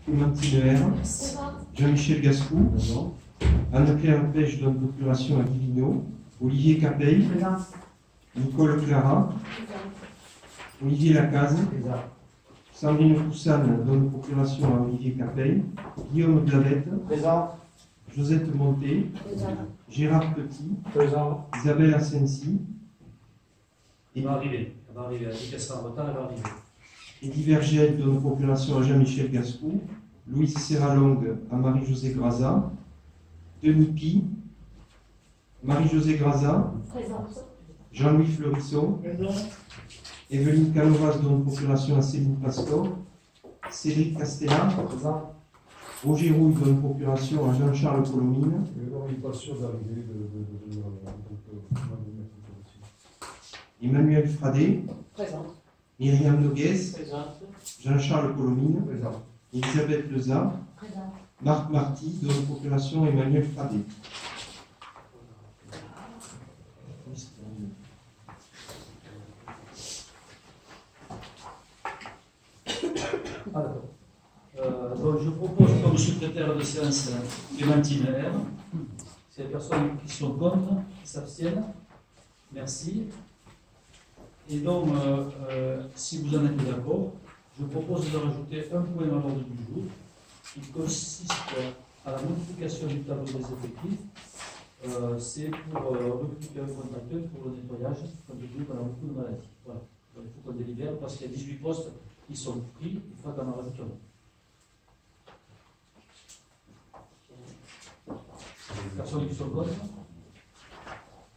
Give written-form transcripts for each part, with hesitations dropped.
Clémentine R. Jean-Michel Gascou. Anne-Claire Pêche donne procuration à Guilino. Olivier Capeille. Nicole Clara. Olivier Lacaze. Sandrine Poussane donne procuration à Olivier Capeille. Guillaume Blavette. Josette Monté. Gérard Petit. Isabelle Asensi. Elle va arriver. Elle va arriver. Elle dit qu'elle sera en retard, elle va arriver. Eddie Vergel donne procuration à Jean-Michel Gascou. Louise Serralongue à Marie-Josée Graza. Denis Pi. Marie-Josée Graza. Jean-Louis Fleurisson. Evelyne Canovas donne procuration à Céline Pastor. Cédric Castella. Roger Rouille donne procuration à Jean-Charles Colomine. Emmanuel Fradet. Myriam Noguès. Jean-Charles Colomine. Elisabeth Leza. Marc Marty donne procuration à Emmanuel Fradet. Donc je propose comme secrétaire de séance Clémentine R. C'est les personnes qui sont contre, qui s'abstiennent. Merci. Et donc, si vous en êtes d'accord, je propose de rajouter un point à l'ordre du jour qui consiste à la modification du tableau des effectifs. C'est pour recruter un contracteur pour le nettoyage, comme je dis, on a beaucoup de maladies. Voilà. Donc, il faut qu'on délibère parce qu'il y a 18 postes qui sont pris, il faut qu'on en rajoute un. Les personnes qui sont contre,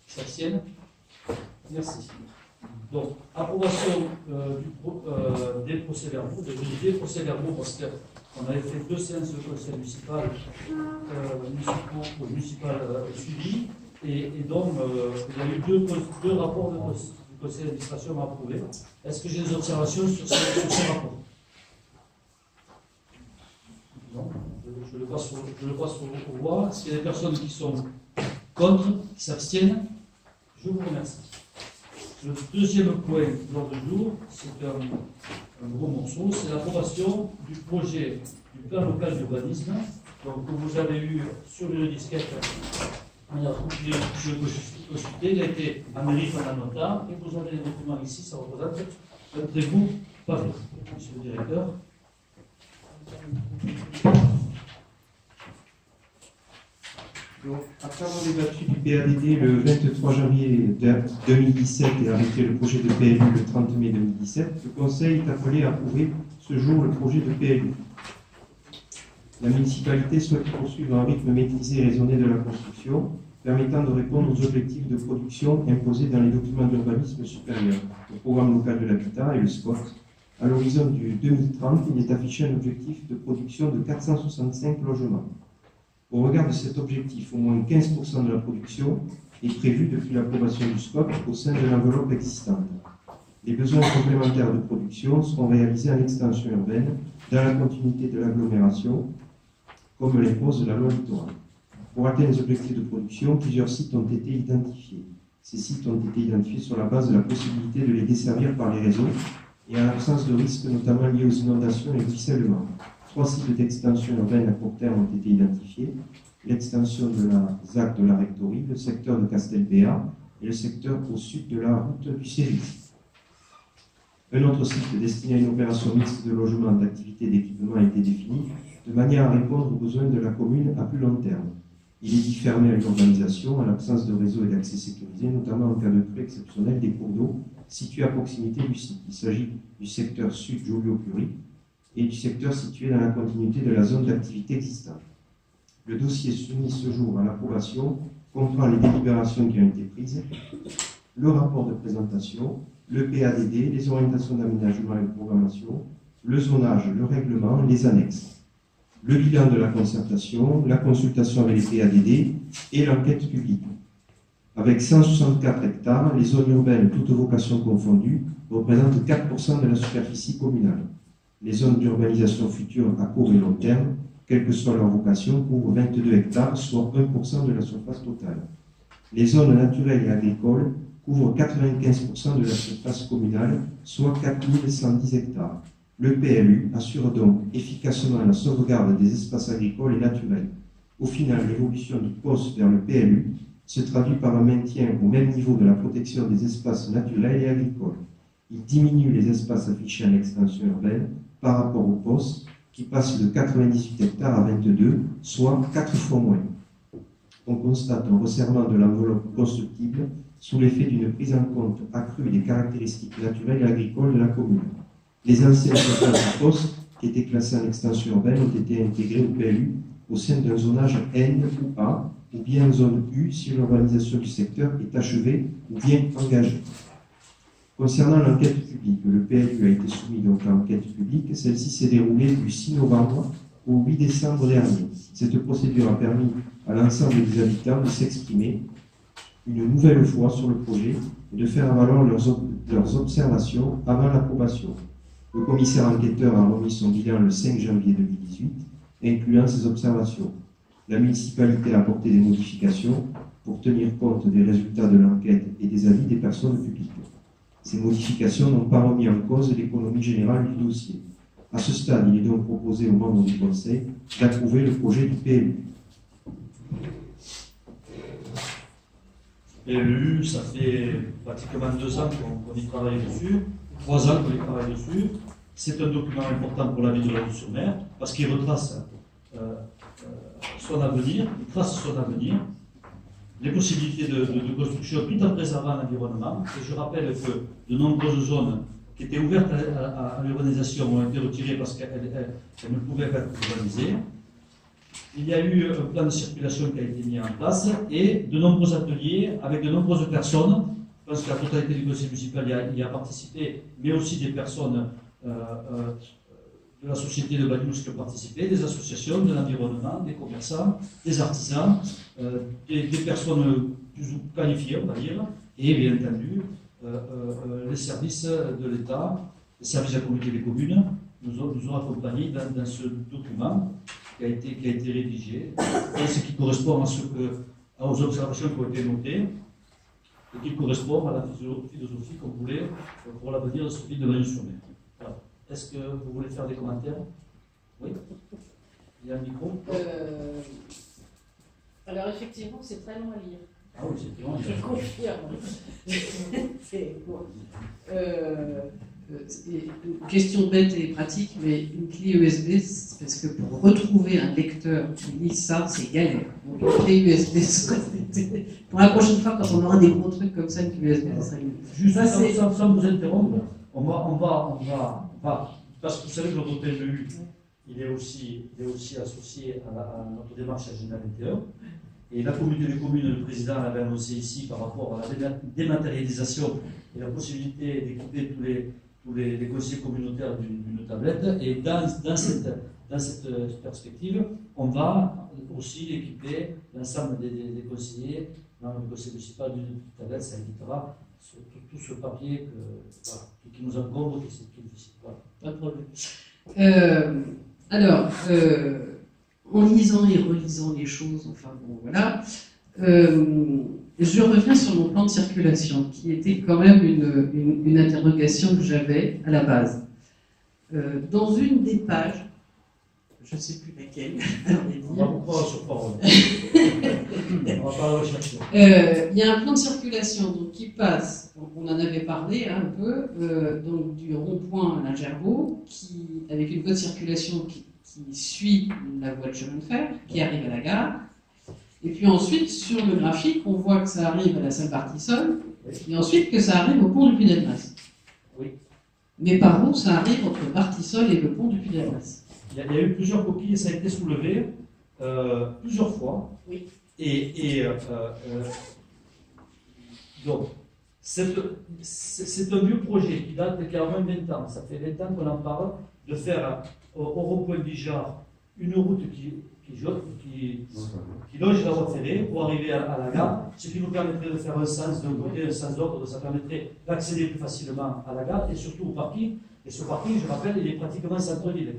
qui s'abstiennent. Merci. Donc, approbation des procès-verbaux, des procès-verbaux, parce qu'on avait fait 2 séances de conseil municipal, suivis, et donc il y a eu deux rapports du conseil d'administration à approuver. Est-ce que j'ai des observations sur ces rapports? Non. Je le passe au voix. Est-ce qu'il y a des personnes qui sont contre, qui s'abstiennent? Je vous remercie. Le deuxième point de l'ordre du jour, c'est un gros morceau, c'est l'approbation du projet du plan local d'urbanisme, donc que vous avez eu sur une disquette, on a consulté, il a été à mairie pendant longtemps, et vous avez les documents ici, ça représente un très beau pavé, monsieur le directeur. Donc, après avoir débattu du PADD le 23 janvier 2017 et arrêté le projet de PLU le 30 mai 2017, le Conseil est appelé à approuver ce jour le projet de PLU. La municipalité souhaite poursuivre un rythme maîtrisé et raisonné de la construction, permettant de répondre aux objectifs de production imposés dans les documents d'urbanisme supérieurs, le programme local de l'habitat et le SCOT. À l'horizon du 2030, il est affiché un objectif de production de 465 logements. Au regard de cet objectif, au moins 15% de la production est prévue depuis l'approbation du SCOT au sein de l'enveloppe existante. Les besoins complémentaires de production seront réalisés en extension urbaine dans la continuité de l'agglomération, comme l'impose la loi littorale. Pour atteindre les objectifs de production, plusieurs sites ont été identifiés. Ces sites ont été identifiés sur la base de la possibilité de les desservir par les réseaux et en l'absence de risques notamment liés aux inondations et au ruissellement. 3 sites d'extension urbaine à court terme ont été identifiés, l'extension de la ZAC de la Rectorie, le secteur de Castelbéa et le secteur au sud de la route du Céris. Un autre site destiné à une opération mixte de logement, d'activité et d'équipement a été défini de manière à répondre aux besoins de la commune à plus long terme. Il est dit fermé à l'urbanisation en l'absence de réseau et d'accès sécurisé, notamment en cas de crue exceptionnel des cours d'eau situés à proximité du site. Il s'agit du secteur sud Joliot-Curie et du secteur situé dans la continuité de la zone d'activité existante. Le dossier soumis ce jour à l'approbation comprend les délibérations qui ont été prises, le rapport de présentation, le PADD, les orientations d'aménagement et de programmation, le zonage, le règlement, les annexes, le bilan de la concertation, la consultation avec les PADD et l'enquête publique. Avec 164 hectares, les zones urbaines, toutes vocations confondues, représentent 4% de la superficie communale. Les zones d'urbanisation futures à court et long terme, quelle que soit leur vocation, couvrent 22 hectares, soit 1% de la surface totale. Les zones naturelles et agricoles couvrent 95% de la surface communale, soit 4110 hectares. Le PLU assure donc efficacement la sauvegarde des espaces agricoles et naturels. Au final, l'évolution du POS vers le PLU se traduit par un maintien au même niveau de la protection des espaces naturels et agricoles. Il diminue les espaces affichés en extension urbaine par rapport au POS, qui passe de 98 hectares à 22, soit 4 fois moins. On constate un resserrement de l'enveloppe constructible sous l'effet d'une prise en compte accrue des caractéristiques naturelles et agricoles de la commune. Les anciennes surfaces du POS, qui étaient classées en extension urbaine, ont été intégrées au PLU au sein d'un zonage N ou A, ou bien en zone U si l'urbanisation du secteur est achevée ou bien engagée. Concernant l'enquête publique, le PLU a été soumis donc à enquête publique. Celle-ci s'est déroulée du 6 novembre au 8 décembre dernier. Cette procédure a permis à l'ensemble des habitants de s'exprimer une nouvelle fois sur le projet et de faire valoir leurs observations avant l'approbation. Le commissaire enquêteur a remis son bilan le 5 janvier 2018, incluant ses observations. La municipalité a apporté des modifications pour tenir compte des résultats de l'enquête et des avis des personnes publiques. Ces modifications n'ont pas remis en cause l'économie générale du dossier. À ce stade, il est donc proposé aux membres du Conseil d'approuver le projet du PLU. PLU, ça fait pratiquement 2 ans qu'on y travaille dessus, 3 ans qu'on y travaille dessus. C'est un document important pour la ville de Lavaux-sur-Mer parce qu'il retrace son avenir, il trace son avenir, les possibilités de construction tout en préservant l'environnement. Et je rappelle que de nombreuses zones qui étaient ouvertes à l'urbanisation ont été retirées parce qu'elles ne pouvaient pas être urbanisées. Il y a eu un plan de circulation qui a été mis en place et de nombreux ateliers avec de nombreuses personnes. Je pense que la totalité du conseil municipal y a participé, mais aussi des personnes de la société de Bagnous qui ont participé, des associations, de l'environnement, des commerçants, des artisans, des personnes plus qualifiées, on va dire, et bien entendu, les services de l'État, les services de la communauté des communes, nous ont accompagnés dans ce document qui a été rédigé, et ce qui correspond aux observations qui ont été notées, et qui correspond à la philosophie qu'on voulait pour l'avenir de ce ville de Bagnous-sur-Mer. Voilà. Est-ce que vous voulez faire des commentaires? Oui. Il y a un micro. Alors effectivement, c'est très long à lire. Ah oui, c'est long. Je confirme. C'est bon. Une question bête et pratique, mais une clé USB, parce que pour retrouver un lecteur qui lit ça, c'est galère. Donc une clé USB, pour la prochaine fois, quand on aura des gros trucs comme ça, une clé USB, ça serait mieux. Juste sans vous interrompre, on va, parce que vous savez que notre PLU, il est aussi associé à notre démarche à Général 21. Et la communauté des communes, le président l'avait annoncé ici par rapport à la dématérialisation et la possibilité d'équiper tous les conseillers communautaires d'une tablette. Et dans cette perspective, on va aussi équiper l'ensemble des conseillers dans le conseil municipal d'une tablette. Ça évitera tout ce papier qui nous encombre, qui est difficile. Voilà. Pas de problème. Alors, en lisant et relisant les choses, enfin bon, voilà, je reviens sur mon plan de circulation, qui était quand même une interrogation que j'avais à la base. Dans une des pages, je ne sais plus laquelle, on va vous prendre sur parole. On va pas la rechercher. Il y a un plan de circulation donc, qui passe, on en avait parlé un peu, donc du rond-point à la Gerbeau, avec une voie de circulation qui suit la voie de chemin de fer, qui arrive à la gare. Et puis ensuite, sur le graphique, on voit que ça arrive à la salle Bartissol, et ensuite que ça arrive au pont du Puy-d'Almas. Oui. Mais par où ça arrive entre Bartissol et le pont du Puy-d'Almas? Il y a eu plusieurs coquilles et ça a été soulevé plusieurs fois. Oui. Donc, c'est un vieux projet qui date d'il y a au moins 20 ans. Ça fait 20 ans qu'on en parle, de faire au rond-point de Bijard une route qui longe la voie ferrée pour arriver à la gare, ce qui nous permettrait de faire un sens d'un côté, un sens d'autre, ça permettrait d'accéder plus facilement à la gare et surtout au parking. Et ce parking, je rappelle, il est pratiquement centre-ville.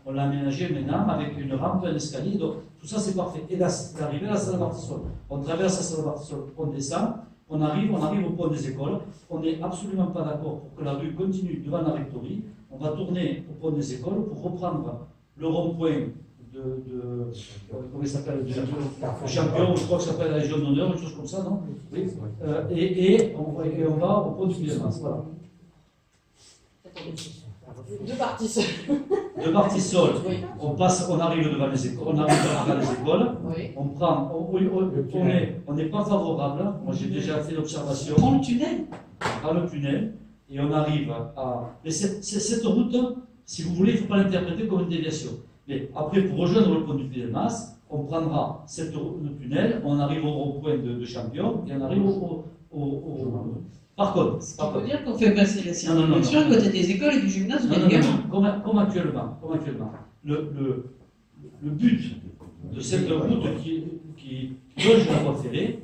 On l'a aménagé maintenant avec une rampe, un escalier, donc tout ça c'est parfait. Et d'arriver à la salle Bartissol. On traverse la salle Bartissol, on on arrive au pont des écoles. On n'est absolument pas d'accord pour que la rue continue devant la rectorie. On va tourner au pont des écoles pour reprendre le rond-point comment il s'appelle, le champion, je crois que ça s'appelle la Légion d'honneur, une chose comme ça, non? Oui. Et on va au pont du Puy-de-Dôme. Voilà. Deux parties seules. De Martissol, on arrive devant les écoles, Oui. on n'est pas favorable. Moi j'ai déjà fait l'observation. On prend le tunnel. Par le tunnel et on arrive à. Mais cette route, si vous voulez, il ne faut pas l'interpréter comme une déviation. Mais après, pour rejoindre le pont du Puy-de-Dôme, on prendra le tunnel, on arrive au rond-point de Champion et on arrive au Par contre, Ça veut dire qu'on fait passer la circulation à côté des écoles et du gymnase ou des gamins. Comme actuellement. Le but de cette route qui longe la voie ferrée,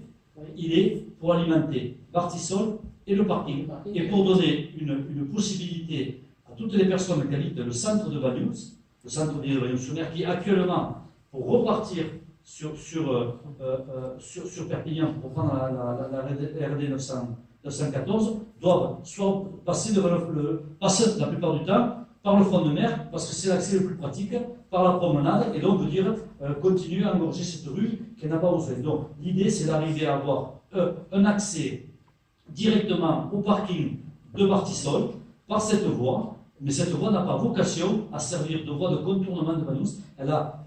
il est pour alimenter Bartissol et le parking, et pour donner une possibilité à toutes les personnes qui habitent le centre de Vagnous, le centre-ville de Vagnous-sur-Mer, qui actuellement, pour repartir sur Perpignan, pour prendre la RD 914, doivent soit passer passer la plupart du temps par le front de mer, parce que c'est l'accès le plus pratique, par la promenade, et donc dire continuer à engorger cette rue qui n'a pas besoin. Donc l'idée, c'est d'arriver à avoir un accès directement au parking de Bartissol par cette voie, mais cette voie n'a pas vocation à servir de voie de contournement de Vagnous. Elle a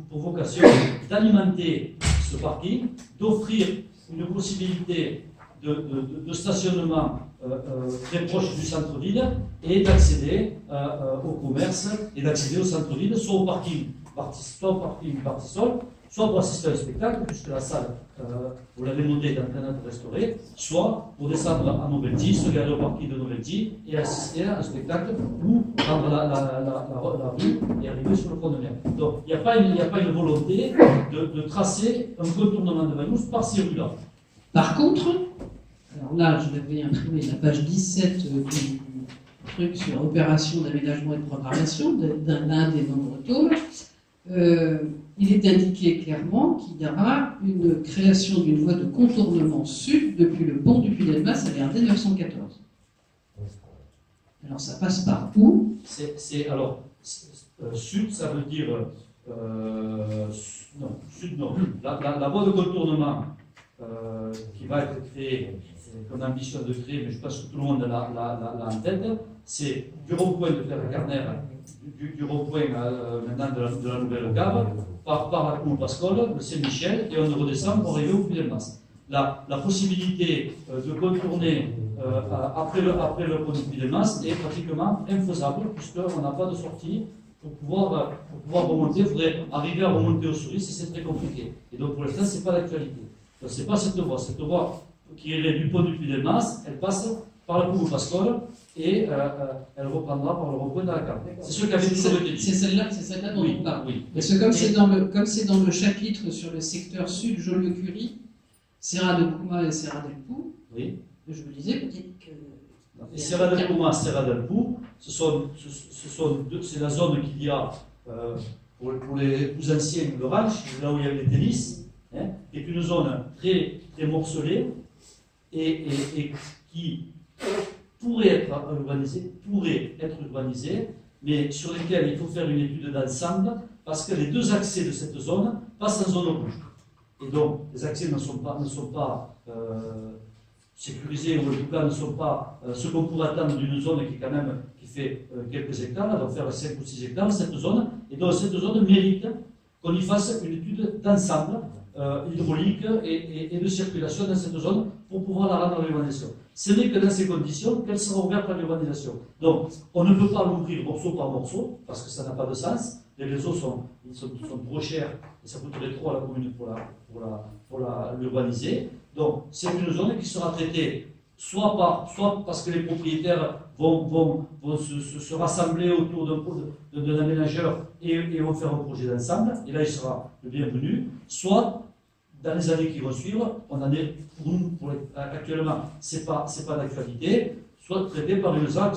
pour vocation d'alimenter ce parking, d'offrir une possibilité de stationnement très proche du centre-ville et d'accéder au commerce et d'accéder au centre-ville, soit au parking Bartissol, soit pour assister à un spectacle, puisque la salle, vous l'avez noté, est en train d'être restaurée, soit pour descendre à Novelty, se garer au parking de Novelty et assister à un spectacle ou prendre la rue et arriver sur le pont de mer. Donc il n'y a pas une volonté de tracer un contournement de Vagnous par ces rues-là. Par contre, alors là, je vais imprimer la page 17 du truc sur opération d'aménagement et de programmation d'un des nombreux tôles. Il est indiqué clairement qu'il y aura une création d'une voie de contournement sud depuis le pont du Puy-de-Dôme à la RD 914. Alors ça passe par où? Sud, ça veut dire non, sud non. La voie de contournement qui va être créée, qu'on ambitionne de créer, mais je pense que tout le monde l'a en tête, c'est du rond-point de Ferre-Carner, du rond-point maintenant de la nouvelle gare, par la cour Pascol, le Saint-Michel, et on redescend pour arriver au Puy-de-Dôme. La possibilité de contourner après le pont du Puy-de-Dôme est pratiquement infaisable, puisqu'on n'a pas de sortie. Pour pouvoir remonter, il faudrait arriver à remonter aux Souris, et c'est très compliqué. Et donc pour l'instant, ce n'est pas d'actualité. Ce n'est pas cette voie. Cette voie qui est du pont du Puy-de-Dôme, elle passe par la cour Pascol et elle reprendra par le rond-point de la carte. C'est ce qu'avait toujours été dit. C'est celle-là dont on parle. Oui. Parce que comme c'est dans le chapitre sur le secteur sud, Joliot-Curie, Serra de Couma et Serra del Pou, Oui. je me disais peut-être que. Et Serra del Couma, Serra del Pou, c'est la zone qu'il y a pour les plus anciens de ranch, là où il y avait les tennis, qui est une zone très, très morcelée et qui pourrait être urbanisée, mais sur lesquelles il faut faire une étude d'ensemble, parce que les deux accès de cette zone passent en zone rouge. Et donc, les accès ne sont pas sécurisés, ou en tout cas ne sont pas ce qu'on pourrait attendre d'une zone qui fait quelques hectares, elle va faire 5 ou 6 hectares, cette zone, et donc cette zone mérite qu'on y fasse une étude d'ensemble, hydraulique et de circulation dans cette zone pour pouvoir la rendre à l'urbanisation. Ce n'est que dans ces conditions qu'elle sera ouverte à l'urbanisation. Donc, on ne peut pas l'ouvrir morceau par morceau, parce que ça n'a pas de sens. Les réseaux sont trop chers et ça coûterait trop à la commune pour l'urbaniser. Donc, c'est une zone qui sera traitée soit parce que les propriétaires vont se rassembler autour d'un aménageur et vont faire un projet d'ensemble, et là il sera le bienvenu, soit dans les années qui vont suivre, on en est pour nous, actuellement, c'est pas d'actualité, soit traité par une zone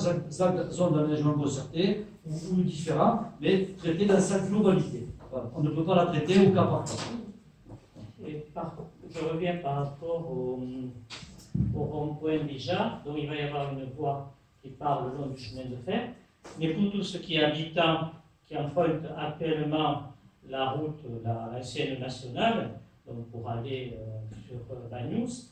d'aménagement concerté ou différent, mais traité dans sa globalité. Voilà. On ne peut pas la traiter au cas par cas. Je reviens par rapport au rond-point déjà, donc il va y avoir une voie qui part le long du chemin de fer. Mais pour tout ce qui est habitants qui empruntent actuellement la route, l'ancienne nationale, donc pour aller sur Bagnous,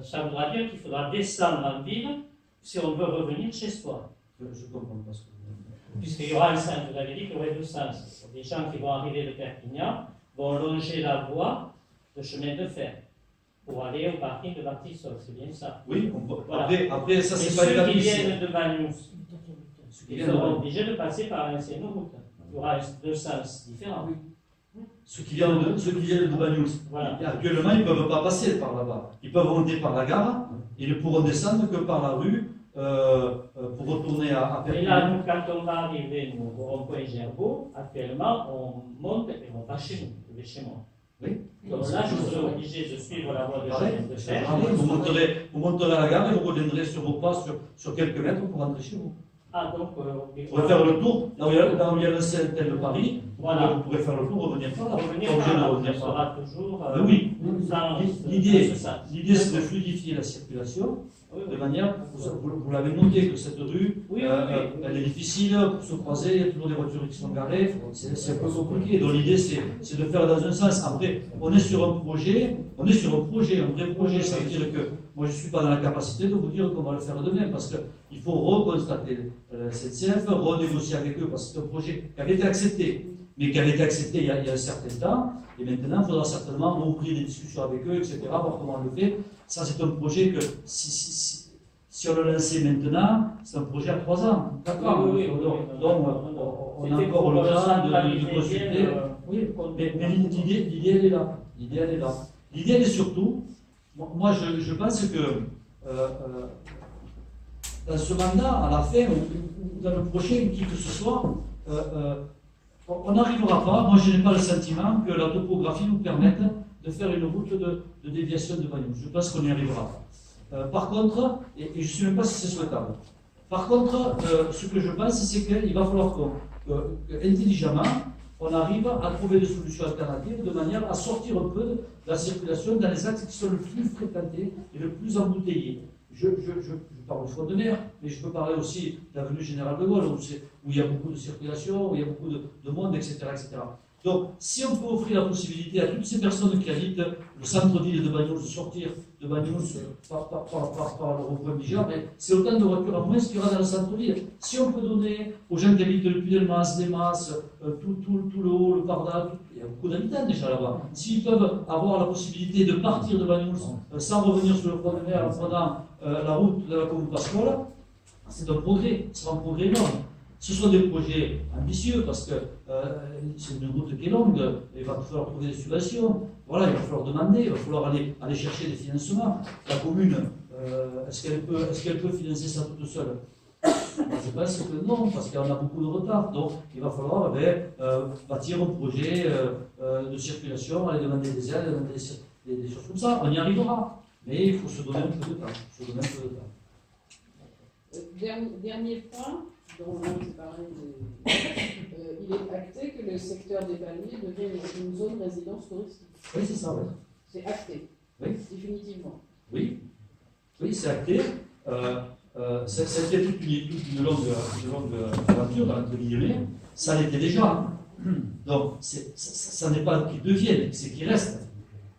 ça voudra dire qu'il faudra descendre en ville si on veut revenir chez soi. Je comprends pas ce que vous dites. Puisqu'il y aura un sens, vous avez dit qu'il y aurait deux sens. Les gens qui vont arriver de Perpignan vont longer la voie de chemin de fer pour aller au parking de Martissol, c'est bien ça. Oui, Voilà. après ça Et c'est pas ceux établi. qui viennent de Bagnous, ils viennent de seront Bagnous. obligés de passer par l'ancienne route. Il y aura deux sens différents. Ceux qui viennent de Bagnous, Voilà. actuellement, ils ne peuvent pas passer par là-bas. Ils peuvent monter par la gare, ils ne pourront descendre que par la rue pour retourner à Et Perpignan. là, nous, quand on va arriver nous, au rond-point Gerbeau, actuellement, on monte et on va chez nous, je vais chez moi. Oui. Donc là, je serai obligé de suivre la voie de Pareil, chemin de c'est fer. pareil. Vous monterez à la gare et vous reviendrez sur vos pas sur quelques mètres pour rentrer chez vous. Ah, donc, Vous pourrez faire le tour, là où il y a le CNTL de Paris, Voilà. vous pourrez faire le tour, revenir par là. revenir Pas obligé par de là, revenir on par là. sera toujours Mais oui, dans l'idée, ce sens. l'idée c'est de fluidifier la circulation. Oui, De oui. manière, vous l'avez noté que cette rue, Oui, elle est difficile pour se croiser, il y a toujours des voitures qui sont garées, c'est un peu compliqué. Donc l'idée c'est de faire dans un sens. Après, on est sur un projet, un vrai projet. Ça veut dire que moi je ne suis pas dans la capacité de vous dire qu'on va le faire demain, parce qu'il faut reconstater la SNCF, renégocier avec eux, parce que c'est un projet qui avait été accepté, mais qui avait été accepté il y a un certain temps. Et maintenant, il faudra certainement rouvrir des discussions avec eux, etc., voir comment on le fait. Ça, c'est un projet que, si on le lançait maintenant, c'est un projet à 3 ans. D'accord. Oui, Donc, on a encore le temps de consulter. Oui, mais l'idée, elle est là. L'idée, elle est là. L'idée, elle est surtout, moi, je pense que dans ce mandat, à la fin, ou dans le prochain, qui que ce soit, on n'arrivera pas, moi je n'ai pas le sentiment que la topographie nous permette de faire une route de déviation de Bagnous. Je pense qu'on n'y arrivera pas. Par contre, et je ne sais même pas si c'est souhaitable, par contre, ce que je pense, c'est qu'il va falloir qu'intelligemment, on arrive à trouver des solutions alternatives de manière à sortir un peu de la circulation dans les axes qui sont le plus fréquentés et le plus embouteillés. Je parle de front de mer, mais je peux parler aussi de l'avenue Général de Gaulle, où il y a beaucoup de circulation, où il y a beaucoup de monde, etc., etc. Donc, si on peut offrir la possibilité à toutes ces personnes qui habitent le centre-ville de Bagnous de sortir de Bagnous par le rond-point Bijard, c'est autant de voitures en moins qu'il y aura dans le centre-ville. Si on peut donner aux gens qui habitent le Puy-Delmas, les Masses, tout le haut, le Pardal, il y a beaucoup d'habitants déjà là-bas. S'ils peuvent avoir la possibilité de partir de Bagnous sans revenir sur le front de mer en prenant la route de la commune Pasquale, c'est un progrès, ce sera un progrès énorme. Ce sont des projets ambitieux parce que c'est une route qui est longue, il va falloir trouver des subventions, voilà, il va falloir demander, il va falloir aller chercher des financements. La commune, est-ce qu'elle peut financer ça toute seule? Je pense que non, parce qu'on a beaucoup de retard. Donc il va falloir bâtir un projet de circulation, aller demander des aides, demander des choses comme ça. On y arrivera, mais il faut se donner un peu de temps. Dernier point, dont on s'est parlé, il est acté que le secteur des Palmiers devient une zone résidence touristique. Oui, c'est ça, oui. C'est acté, Oui. définitivement. Oui, c'est acté. C'était toute une longue aventure, entre guillemets. Ça l'était déjà. Donc, ça n'est pas qu'il devienne, c'est qu'il reste.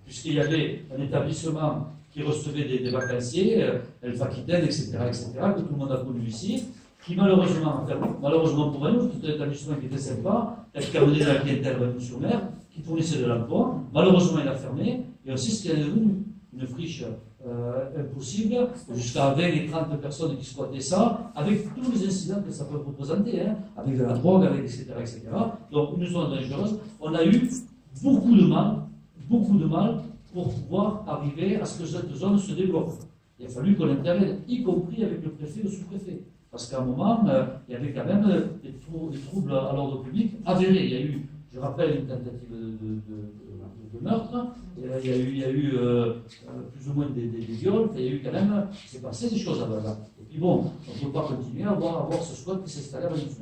Puisqu'il y avait un établissement qui recevait des vacanciers, Elf Aquitaine, etc., que tout le monde a connu ici, qui malheureusement a fermé. Malheureusement pour nous, c'était un établissement qui était sympa, qui a mené de la clientèle sur mer, qui fournissait de l'emploi. Malheureusement, il a fermé, et aussi ce qu'il est devenu une friche impossible, jusqu'à 20 et 30 personnes qui squattaient ça, avec tous les incidents que ça peut représenter, avec de la drogue, avec etc., etc. Donc, une zone dangereuse. On a eu beaucoup de mal pour pouvoir arriver à ce que cette zone se développe. Il a fallu qu'on intervienne, y compris avec le préfet et le sous-préfet. Parce qu'à un moment, il y avait quand même des troubles à l'ordre public avérés. Il y a eu, je rappelle, une tentative de meurtre, il y a eu plus ou moins des viols, il y a eu quand même, il s'est passé des choses là-bas. Et puis bon, on ne peut pas continuer à avoir ce squat qui s'est installé à Bagnous.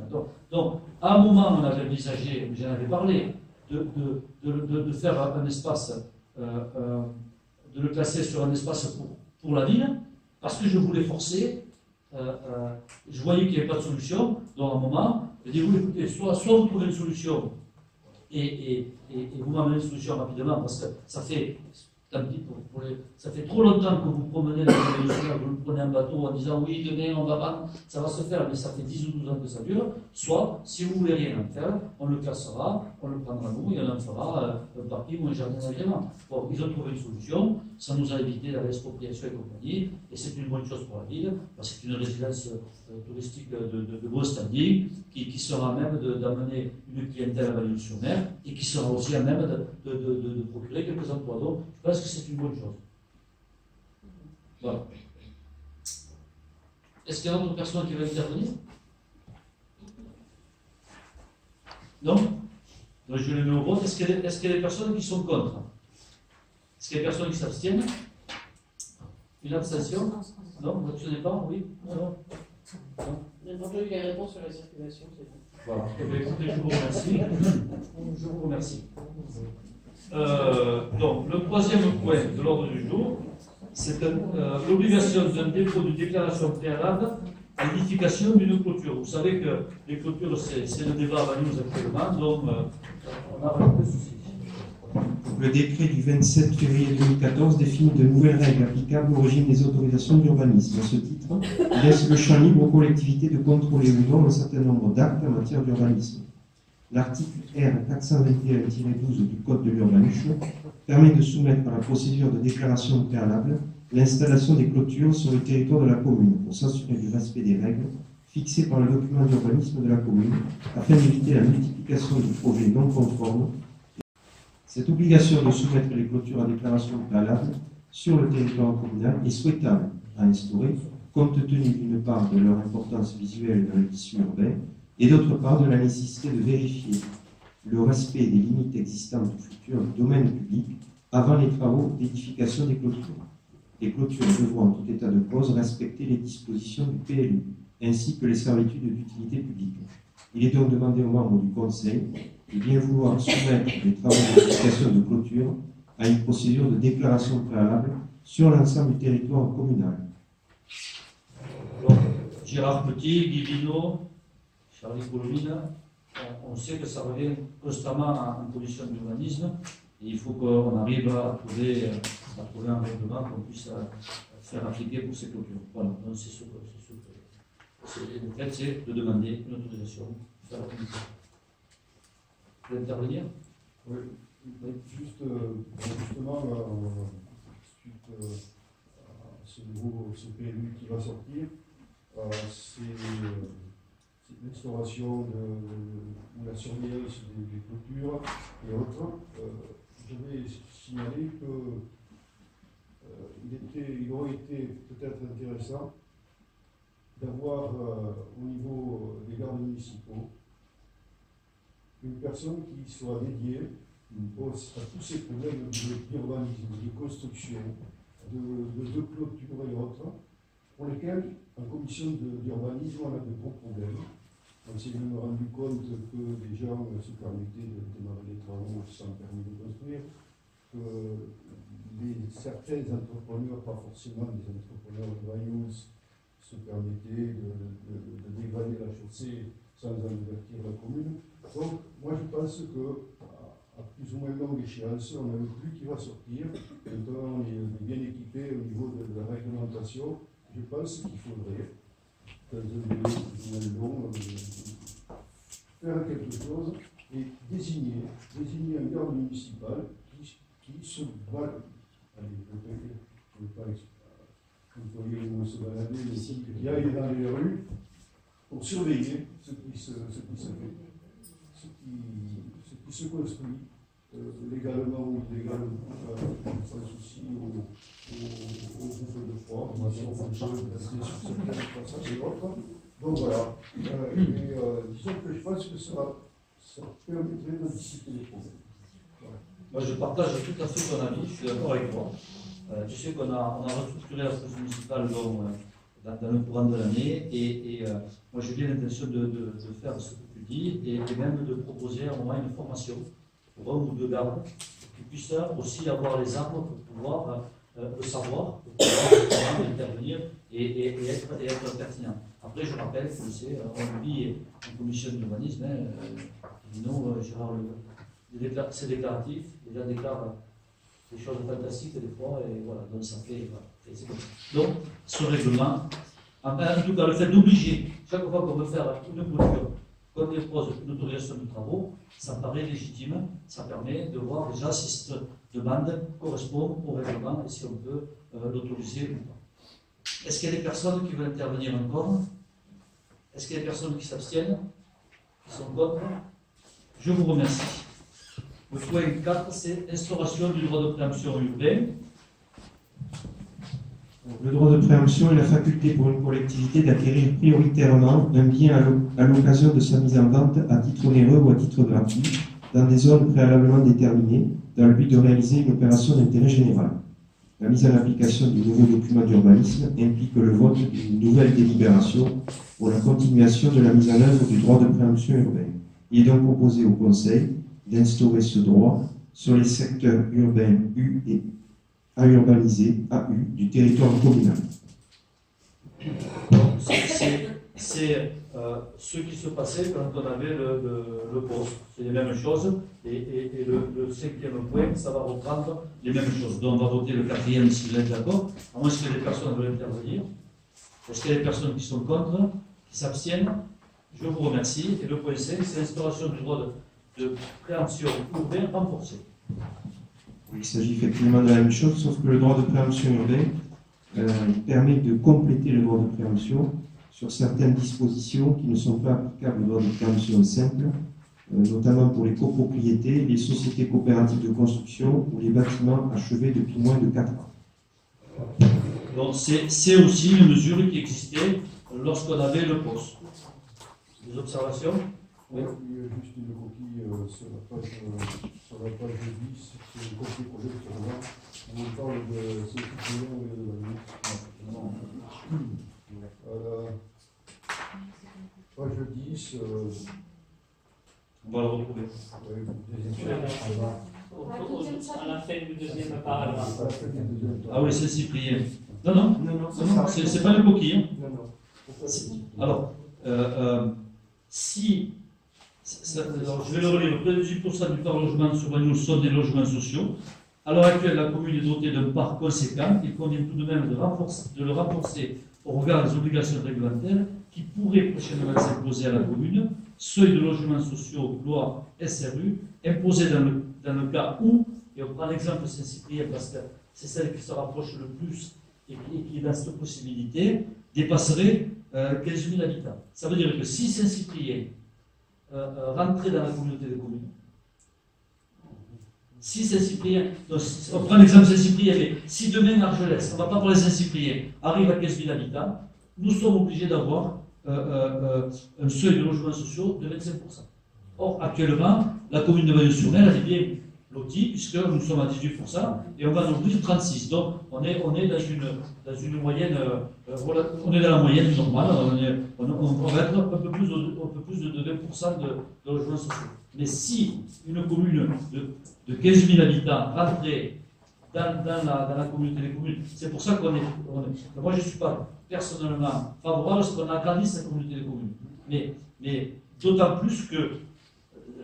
Donc, à un moment, on avait envisagé, j'en avais parlé, de faire un espace, de le placer sur un espace pour pour la ville, parce que je voulais forcer, je voyais qu'il n'y avait pas de solution, donc à un moment, je dis, oui, écoutez, soit vous trouvez une solution, et vous m'amenez une solution rapidement, parce que ça fait, ça fait trop longtemps que vous promenez dans les révolutionnaires, vous prenez un bateau en disant, oui, demain, on va pas, ça va se faire, mais ça fait 10 ou 12 ans que ça dure, soit, si vous voulez rien en faire, on le classera, on le prendra nous, et on en fera un parking ou un jardin d'agrément. Bon, ils ont trouvé une solution, ça nous a évité la expropriation et compagnie, et c'est une bonne chose pour la ville, parce que c'est une résidence touristique de beau standing, qui sera même d'amener une clientèle à Vallée-sur-Mer, et qui sera aussi à même de procurer quelques emplois. Donc, je pense que c'est une bonne chose. Voilà. Est-ce qu'il y a d'autres personnes qui veulent intervenir? Non? Donc je le mets au vote. Est-ce qu'il y a des personnes qui sont contre? Est-ce qu'il y a des personnes qui s'abstiennent? Une abstention? Non, vous n'abstenez pas? Oui? Non? Maintenant que j'ai eu les réponses sur la circulation, c'est bon. Voilà. Eh bien, écoutez, je vous remercie. Je vous remercie. Donc, le troisième point de l'ordre du jour, c'est l'obligation d'un dépôt de déclaration préalable à l'édification d'une clôture. Vous savez que les clôtures, c'est le débat à nous actuellement, donc on a un peu de soucis. Le décret du 27 février 2014 définit de nouvelles règles applicables au régime des autorisations d'urbanisme. À ce titre, il laisse le champ libre aux collectivités de contrôler ou non un certain nombre d'actes en matière d'urbanisme. L'article R 421-12 du Code de l'urbanisme permet de soumettre à la procédure de déclaration préalable l'installation des clôtures sur le territoire de la commune pour s'assurer du respect des règles fixées par le document d'urbanisme de la commune afin d'éviter la multiplication de projets non conformes. Cette obligation de soumettre les clôtures à déclaration préalable sur le territoire communal est souhaitable à instaurer compte tenu d'une part de leur importance visuelle dans le tissu urbain et d'autre part de la nécessité de vérifier le respect des limites existantes ou futures du domaine public avant les travaux d'édification des clôtures. Les clôtures devront en tout état de cause respecter les dispositions du PLU ainsi que les servitudes d'utilité publique. Il est donc demandé aux membres du Conseil de bien vouloir soumettre les travaux d'édification de clôture à une procédure de déclaration préalable sur l'ensemble du territoire communal. Donc, Gérard Petit, Guy Vinot, Charlie Colomina, on sait que ça revient constamment en commission d'urbanisme et il faut qu'on arrive à trouver un règlement qu'on puisse faire appliquer pour ces clôtures. Voilà, donc c'est ce que le fait, c'est de demander une autorisation de faire la commission. Vous voulez intervenir? Oui, justement, suite à ce PLU qui va sortir, c'est l'instauration ou la surveillance des clôtures et autres. Je vais signaler qu'il aurait été peut-être intéressant d'avoir au niveau des gardes municipaux une personne qui soit dédiée à tous ces problèmes d'urbanisme, de construction, de clôture et autres, pour lesquels, en commission d'urbanisme, on a de gros problèmes. On s'est même rendu compte que des gens se permettaient de démarrer les travaux sans permis de construire, que certains entrepreneurs, pas forcément des entrepreneurs de vaillants, se permettaient de dégrader la chaussée sans en avertir la commune. Donc, moi je pense qu'à plus ou moins longue échéance, on a le plus qui va sortir. Maintenant, on est bien équipé au niveau de la réglementation. Je pense qu'il faudrait, dans un délai plus ou moins long, faire quelque chose et désigner un garde municipal qui se balade. Allez, je ne veux pas employer le mot se balader, mais qui aille dans les rues pour surveiller ce qui se fait, ce qui se construit légalement ou illégalement, sans souci au groupe de formation, sur certains passages et autres. Donc voilà. Disons que je pense que ça permettrait d'anticiper les problèmes. Voilà. Moi, je partage tout à fait ton avis, je suis d'accord avec toi. Tu sais qu'on a restructuré la police municipale dans le courant de l'année et moi j'ai bien l'intention de faire ce que tu dis et même de proposer à un moment une formation pour un ou deux gardes qui puissent aussi avoir les armes pour pouvoir le savoir, pour pouvoir intervenir et être pertinent. Après, je rappelle que on oublie en commission d'urbanisme, non, Gérard, c'est déclaratif, les gens déclarent des choses fantastiques des fois, et voilà, donc ça fait. Voilà, donc, ce règlement, en tout cas, le fait d'obliger, chaque fois qu'on veut faire une clôture, qu'on dépose une autorisation de travaux, ça paraît légitime, ça permet de voir déjà si cette demande correspond au règlement et si on peut l'autoriser ou pas. Est-ce qu'il y a des personnes qui veulent intervenir encore? Est-ce qu'il y a des personnes qui s'abstiennent, qui sont contre? Je vous remercie. Le point 4, c'est instauration du droit de préemption urbain. Le droit de préemption est la faculté pour une collectivité d'acquérir prioritairement un bien à l'occasion de sa mise en vente à titre onéreux ou à titre gratuit, dans des zones préalablement déterminées, dans le but de réaliser une opération d'intérêt général. La mise en application du nouveau document d'urbanisme implique le vote d'une nouvelle délibération pour la continuation de la mise en œuvre du droit de préemption urbain. Il est donc proposé au Conseil d'instaurer ce droit sur les secteurs urbains U et à urbaniser, AU, du territoire communal. C'est ce qui se passait quand on avait le poste. C'est les mêmes choses. Et le cinquième point, ça va reprendre les mêmes choses. Donc on va voter le quatrième si vous êtes d'accord. À moins que les personnes veulent intervenir. Est-ce qu'il y a des personnes qui sont contre, qui s'abstiennent? Je vous remercie. Et le point 5, c'est l'instauration du droit de préemption urbain renforcé. Il s'agit effectivement de la même chose, sauf que le droit de préemption urbain permet de compléter le droit de préemption sur certaines dispositions qui ne sont pas applicables au droit de préemption simple, notamment pour les copropriétés, les sociétés coopératives de construction ou les bâtiments achevés depuis moins de 4 ans. Donc c'est aussi une mesure qui existait lorsqu'on avait le poste. Des observations? Oui. Il y a juste une coquille sur la page 10, c'est une coquille projet de tournant, où on parle de sécurité et de la page 10. On va le retrouver. À la fin du deuxième paragraphe. Ah oui, c'est Cyprien. Non, c'est pas une coquille. Hein. Alors, si. Alors, je vais le relire. Près de 18% du parc logement sur Bagnoul sont des logements sociaux. À l'heure actuelle, la commune est dotée d'un parc conséquent. Il convient tout de même de le renforcer au regard des obligations réglementaires qui pourraient prochainement s'imposer à la commune. Seuil de logements sociaux, loi SRU, imposé dans le cas où, et on prend l'exemple de Saint-Cyprien parce que c'est celle qui se rapproche le plus et qui est dans cette possibilité, dépasserait 15 000 habitants. Ça veut dire que si Saint-Cyprien rentrer dans la communauté de communes. Si Saint-Cyprien, on prend l'exemple de Saint-Cyprien, mais si demain Argelès, on ne va pas parler de Saint-Cyprien, arrive à 15 000 habitants, nous sommes obligés d'avoir un seuil de logements sociaux de 25%. Or, actuellement, la commune de Bagnoul-sur-Mer, elle est bien lotie, puisque nous sommes à 18%, et on va nous ouvrir 36%. Donc, on est dans une moyenne, on est dans la moyenne normale, on va être un peu plus de 2% de logements sociaux. Mais si une commune de 15 000 habitants rentrait dans la communauté des communes, c'est pour ça qu'on est. Moi, je ne suis pas personnellement favorable à ce qu'on agrandisse la communauté des communes. Mais d'autant plus que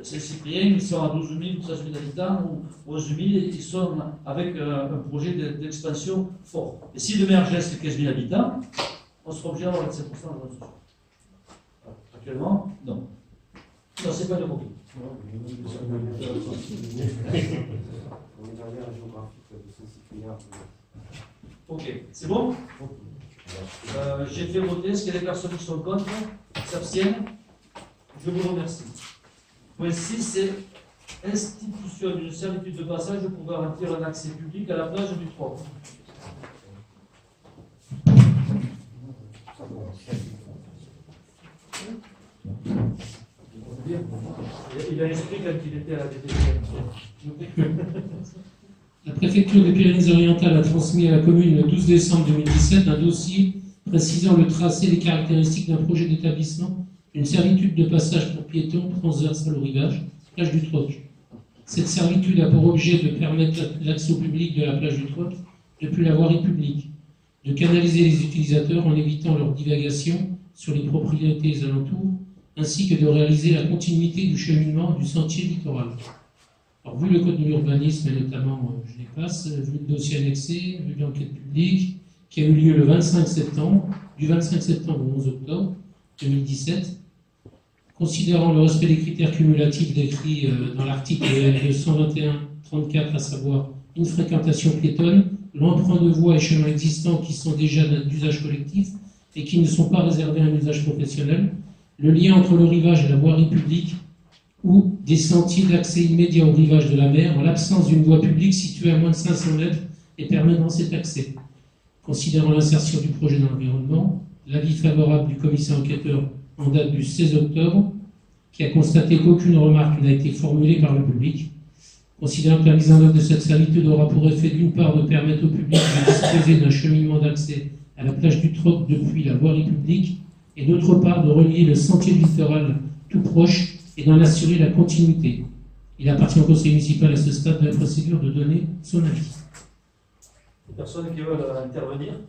ces Cypriens, ils sont à 12 000 ou 13 000 habitants, ou 11 000, ils sont avec un projet d'expansion fort. Et si demain Argelès fait 15 000 habitants, on sera obligé d'avoir 25% de logements sociaux. Actuellement, non. Non, c'est pas de mot. On est dans l'ère géographique de Saint-Cyprien. Ok, c'est bon? J'ai fait voter. Est-ce qu'il y a des personnes qui sont contre, qui s'abstiennent? Je vous remercie. Point 6, c'est institution d'une servitude de passage pour garantir un accès public à la plage du Troc. Il a expliqué quand il était à la DTP. La préfecture des Pyrénées-Orientales a transmis à la commune le 12 décembre 2017 un dossier précisant le tracé et les caractéristiques d'un projet d'établissement d'une servitude de passage pour piétons transversale au rivage, plage du Troc. Cette servitude a pour objet de permettre l'accès au public de la plage du Troc depuis la voirie publique, de canaliser les utilisateurs en évitant leur divagation sur les propriétés alentours, ainsi que de réaliser la continuité du cheminement du sentier littoral. Alors, vu le code de l'urbanisme, et notamment, je les passe, vu le dossier annexé, vu l'enquête publique, qui a eu lieu le 25 septembre, du 25 septembre au 11 octobre 2017, considérant le respect des critères cumulatifs décrits dans l'article 221-34, à savoir une fréquentation piétonne, l'emprunt de voies et chemins existants qui sont déjà d'usage collectif et qui ne sont pas réservés à un usage professionnel, le lien entre le rivage et la voirie publique ou des sentiers d'accès immédiat au rivage de la mer en l'absence d'une voie publique située à moins de 500 mètres et permettant cet accès. Considérant l'insertion du projet dans l'environnement, l'avis favorable du commissaire enquêteur en date du 16 octobre, qui a constaté qu'aucune remarque n'a été formulée par le public, considérant que la mise en œuvre de cette servitude aura pour effet d'une part de permettre au public de disposer d'un cheminement d'accès à la plage du Troc depuis la voirie publique, et d'autre part de relier le sentier littoral tout proche et d'en assurer la continuité. Il appartient au conseil municipal à ce stade de la procédure de donner son avis. Les personnes qui veulent intervenir?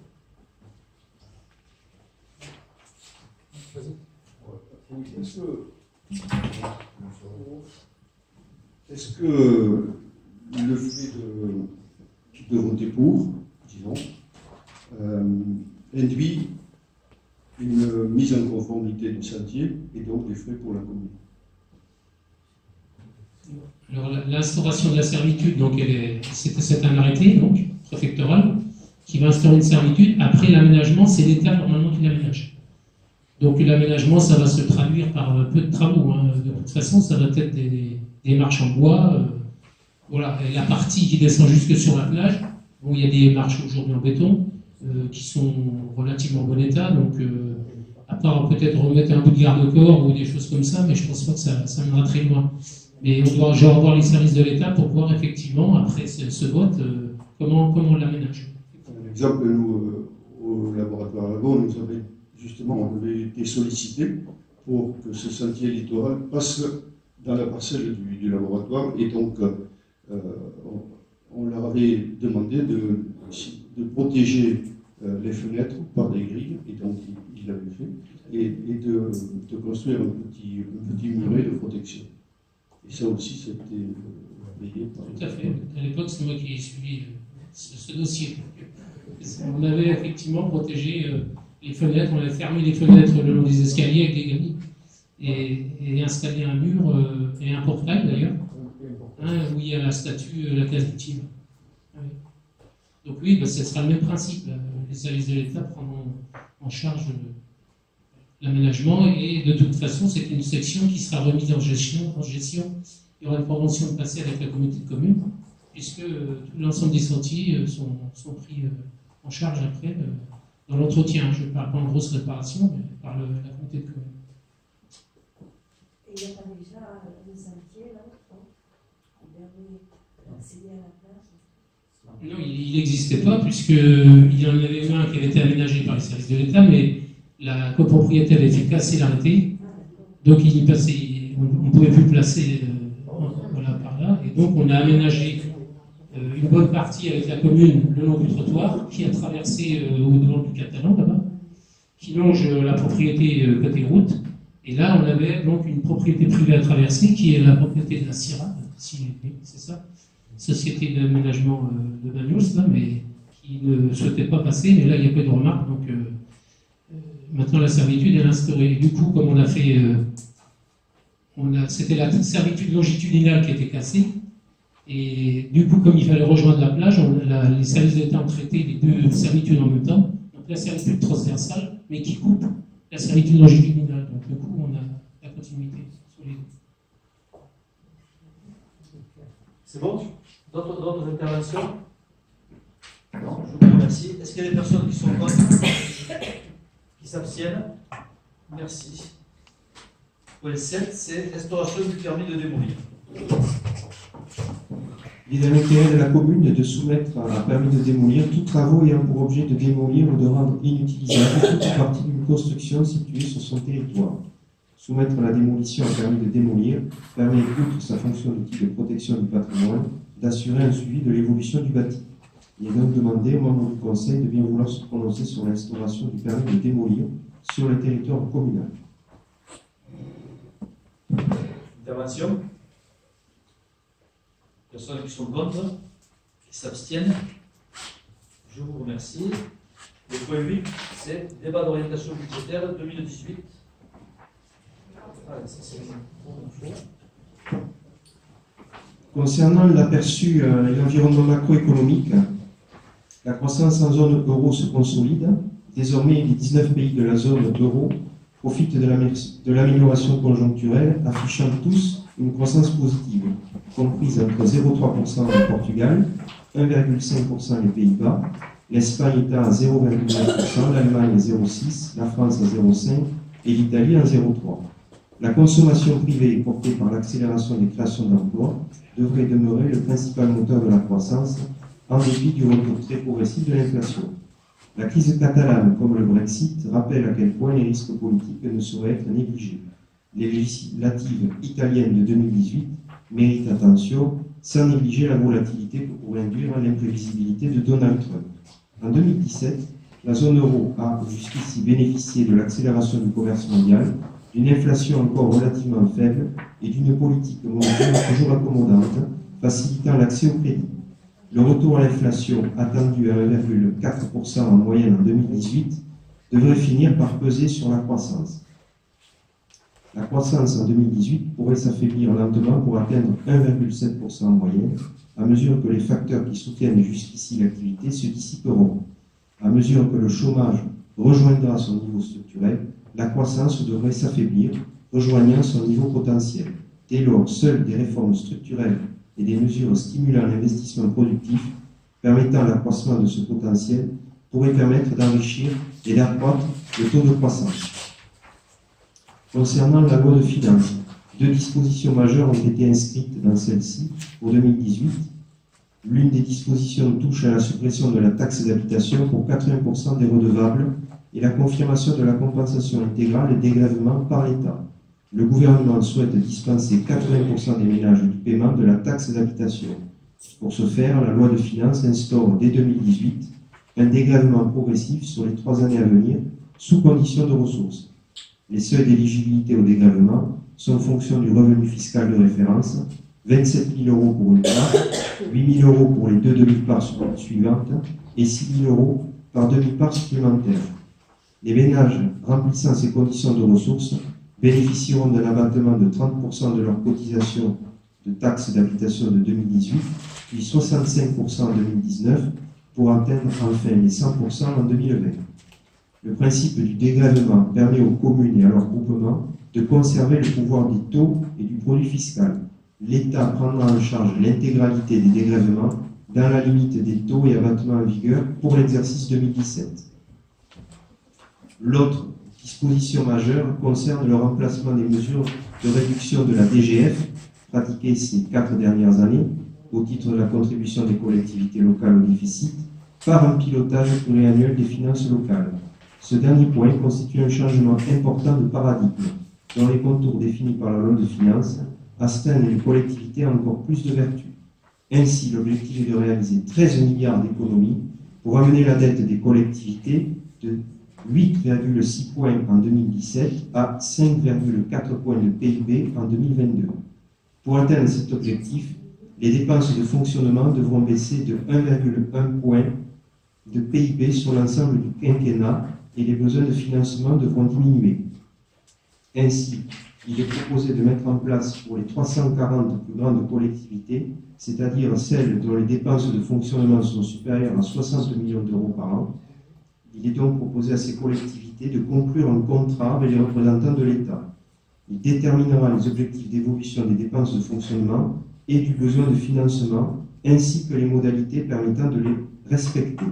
Vas-y. Est-ce que le fait de voter pour, disons, induit une mise en conformité du sentier et donc des frais pour la commune? Alors, l'instauration de la servitude, donc, c'est un arrêté donc, préfectoral qui va instaurer une servitude. Après l'aménagement, c'est l'État normalement qui l'aménage. Donc l'aménagement, ça va se traduire par un peu de travaux. Hein. De toute façon, ça va être des marches en bois. Voilà, et la partie qui descend jusque sur la plage, bon, il y a des marches aujourd'hui en béton qui sont relativement en bon état. Donc, à part peut-être remettre un bout de garde-corps ou des choses comme ça, mais je pense pas que ça mènera très loin. Mais on doit genre voir les services de l'État pour voir effectivement, après ce vote, comment on l'aménage. Un exemple, nous, au laboratoire Lago, nous avons justement été sollicités pour que ce sentier littoral passe dans la parcelle du laboratoire, et donc on leur avait demandé de protéger les fenêtres par des grilles, et donc ils l'avaient fait, et de construire un petit muret de protection. Et ça aussi, c'était payé par... Tout à fait. À l'époque, c'est moi qui ai suivi ce dossier. On avait effectivement protégé les fenêtres, on avait fermé les fenêtres le long des escaliers avec des grilles et installé un mur et un portail d'ailleurs, hein, où il y a la statue, la case victime. Oui. Donc oui, ben, ce sera le même principe. Les services de l'État prendront en charge l'aménagement, et de toute façon, c'est une section qui sera remise en gestion. Il y aura une convention de passer avec la communauté de communes, puisque l'ensemble des sentiers sont pris en charge après dans l'entretien. Je ne parle pas en grosse réparation, mais par la communauté de communes. Et il n'y a pas déjà des sentiers là, qui permet d'accéder à la plage? Non, il n'existait pas, puisqu'il y en avait un qui avait été aménagé par les services de l'État, mais la copropriété avait fait casser l'arrêté, donc on ne pouvait plus le placer voilà, par là, et donc on a aménagé une bonne partie avec la commune le long du trottoir, qui a traversé au-devant du Catalan là-bas, qui longe la propriété côté route, et là on avait donc une propriété privée à traverser, qui est la propriété de la CIRA, c'est ça, Société d'aménagement de Bagnols, là, mais qui ne souhaitait pas passer, mais là il n'y a pas de remarque, donc maintenant la servitude est instaurée. Du coup, comme on a fait, c'était la servitude longitudinale qui était cassée, et du coup, comme il fallait rejoindre la plage, les services d'État ont traité les deux servitudes en même temps, donc la servitude transversale, mais qui coupe la servitude longitudinale. Donc du coup, on a la continuité sur les deux. C'est bon? D'autres interventions? Non, je vous remercie. Est-ce qu'il y a des personnes qui sont contre? Qui s'abstiennent? Merci. Point 7, c'est restauration du permis de démolir. Il est dans l'intérêt de la commune de soumettre un permis de démolir tous travaux ayant pour objet de démolir ou de rendre inutilisable toute partie d'une construction située sur son territoire. Soumettre la démolition à permis de démolir permet, outre sa fonction d'outil de protection du patrimoine, d'assurer un suivi de l'évolution du bâti. Il est donc demandé aux membres du Conseil de bien vouloir se prononcer sur l'instauration du permis de démolir sur le territoire communal. Intervention. Personnes qui sont contre, qui s'abstiennent. Je vous remercie. Le point 8, c'est débat d'orientation budgétaire 2018. Concernant l'aperçu et l'environnement macroéconomique, la croissance en zone euro se consolide. Désormais, les 19 pays de la zone euro profitent de l'amélioration conjoncturelle, affichant tous une croissance positive, comprise entre 0,3% le Portugal, 1,5% les Pays-Bas, l'Espagne étant à 0,9%, l'Allemagne à 0,6%, la France à 0,5% et l'Italie à 0,3%. La consommation privée, portée par l'accélération des créations d'emplois, devrait demeurer le principal moteur de la croissance, en dépit du retour très progressif de l'inflation. La crise catalane, comme le Brexit, rappelle à quel point les risques politiques ne sauraient être négligés. Les législatives italiennes de 2018 méritent attention, sans négliger la volatilité que pourrait induire l'imprévisibilité de Donald Trump. En 2017, la zone euro a jusqu'ici bénéficié de l'accélération du commerce mondial, d'une inflation encore relativement faible et d'une politique monétaire toujours accommodante, facilitant l'accès au crédit. Le retour à l'inflation, attendu à 1,4% en moyenne en 2018, devrait finir par peser sur la croissance. La croissance en 2018 pourrait s'affaiblir lentement pour atteindre 1,7% en moyenne, à mesure que les facteurs qui soutiennent jusqu'ici l'activité se dissiperont. À mesure que le chômage rejoindra son niveau structurel, la croissance devrait s'affaiblir, rejoignant son niveau potentiel. Dès lors, seules des réformes structurelles et des mesures stimulant l'investissement productif, permettant l'accroissement de ce potentiel, pourraient permettre d'enrichir et d'accroître le taux de croissance. Concernant la loi de finances, 2 dispositions majeures ont été inscrites dans celle-ci pour 2018. L'une des dispositions touche à la suppression de la taxe d'habitation pour 80% des redevables et la confirmation de la compensation intégrale et dégrèvement par l'État. Le gouvernement souhaite dispenser 80% des ménages du paiement de la taxe d'habitation. Pour ce faire, la loi de finances instaure dès 2018 un dégrèvement progressif sur les 3 années à venir, sous condition de ressources. Les seuils d'éligibilité au dégrèvement sont en fonction du revenu fiscal de référence, 27 000 € pour une part, 8 000 € pour les 2 demi-parts suivantes et 6 000 € par demi-part supplémentaire. Les ménages remplissant ces conditions de ressources bénéficieront d'un abattement de 30% de leur cotisation de taxe d'habitation de 2018, puis 65% en 2019, pour atteindre enfin les 100% en 2020. Le principe du dégrèvement permet aux communes et à leurs groupements de conserver le pouvoir des taux et du produit fiscal. L'État prendra en charge l'intégralité des dégrèvements dans la limite des taux et abattements en vigueur pour l'exercice 2017. L'autre disposition majeure concerne le remplacement des mesures de réduction de la DGF pratiquées ces 4 dernières années au titre de la contribution des collectivités locales au déficit par un pilotage pluriannuel des finances locales. Ce dernier point constitue un changement important de paradigme dont les contours définis par la loi de finances astreignent les collectivités à encore plus de vertus. Ainsi, l'objectif est de réaliser 13 milliards d'économies pour amener la dette des collectivités de 8,6 points en 2017 à 5,4 points de PIB en 2022. Pour atteindre cet objectif, les dépenses de fonctionnement devront baisser de 1,1 point de PIB sur l'ensemble du quinquennat et les besoins de financement devront diminuer. Ainsi, il est proposé de mettre en place pour les 340 plus grandes collectivités, c'est-à-dire celles dont les dépenses de fonctionnement sont supérieures à 60 millions d'euros par an, il est donc proposé à ces collectivités de conclure un contrat avec les représentants de l'État. Il déterminera les objectifs d'évolution des dépenses de fonctionnement et du besoin de financement, ainsi que les modalités permettant de les respecter.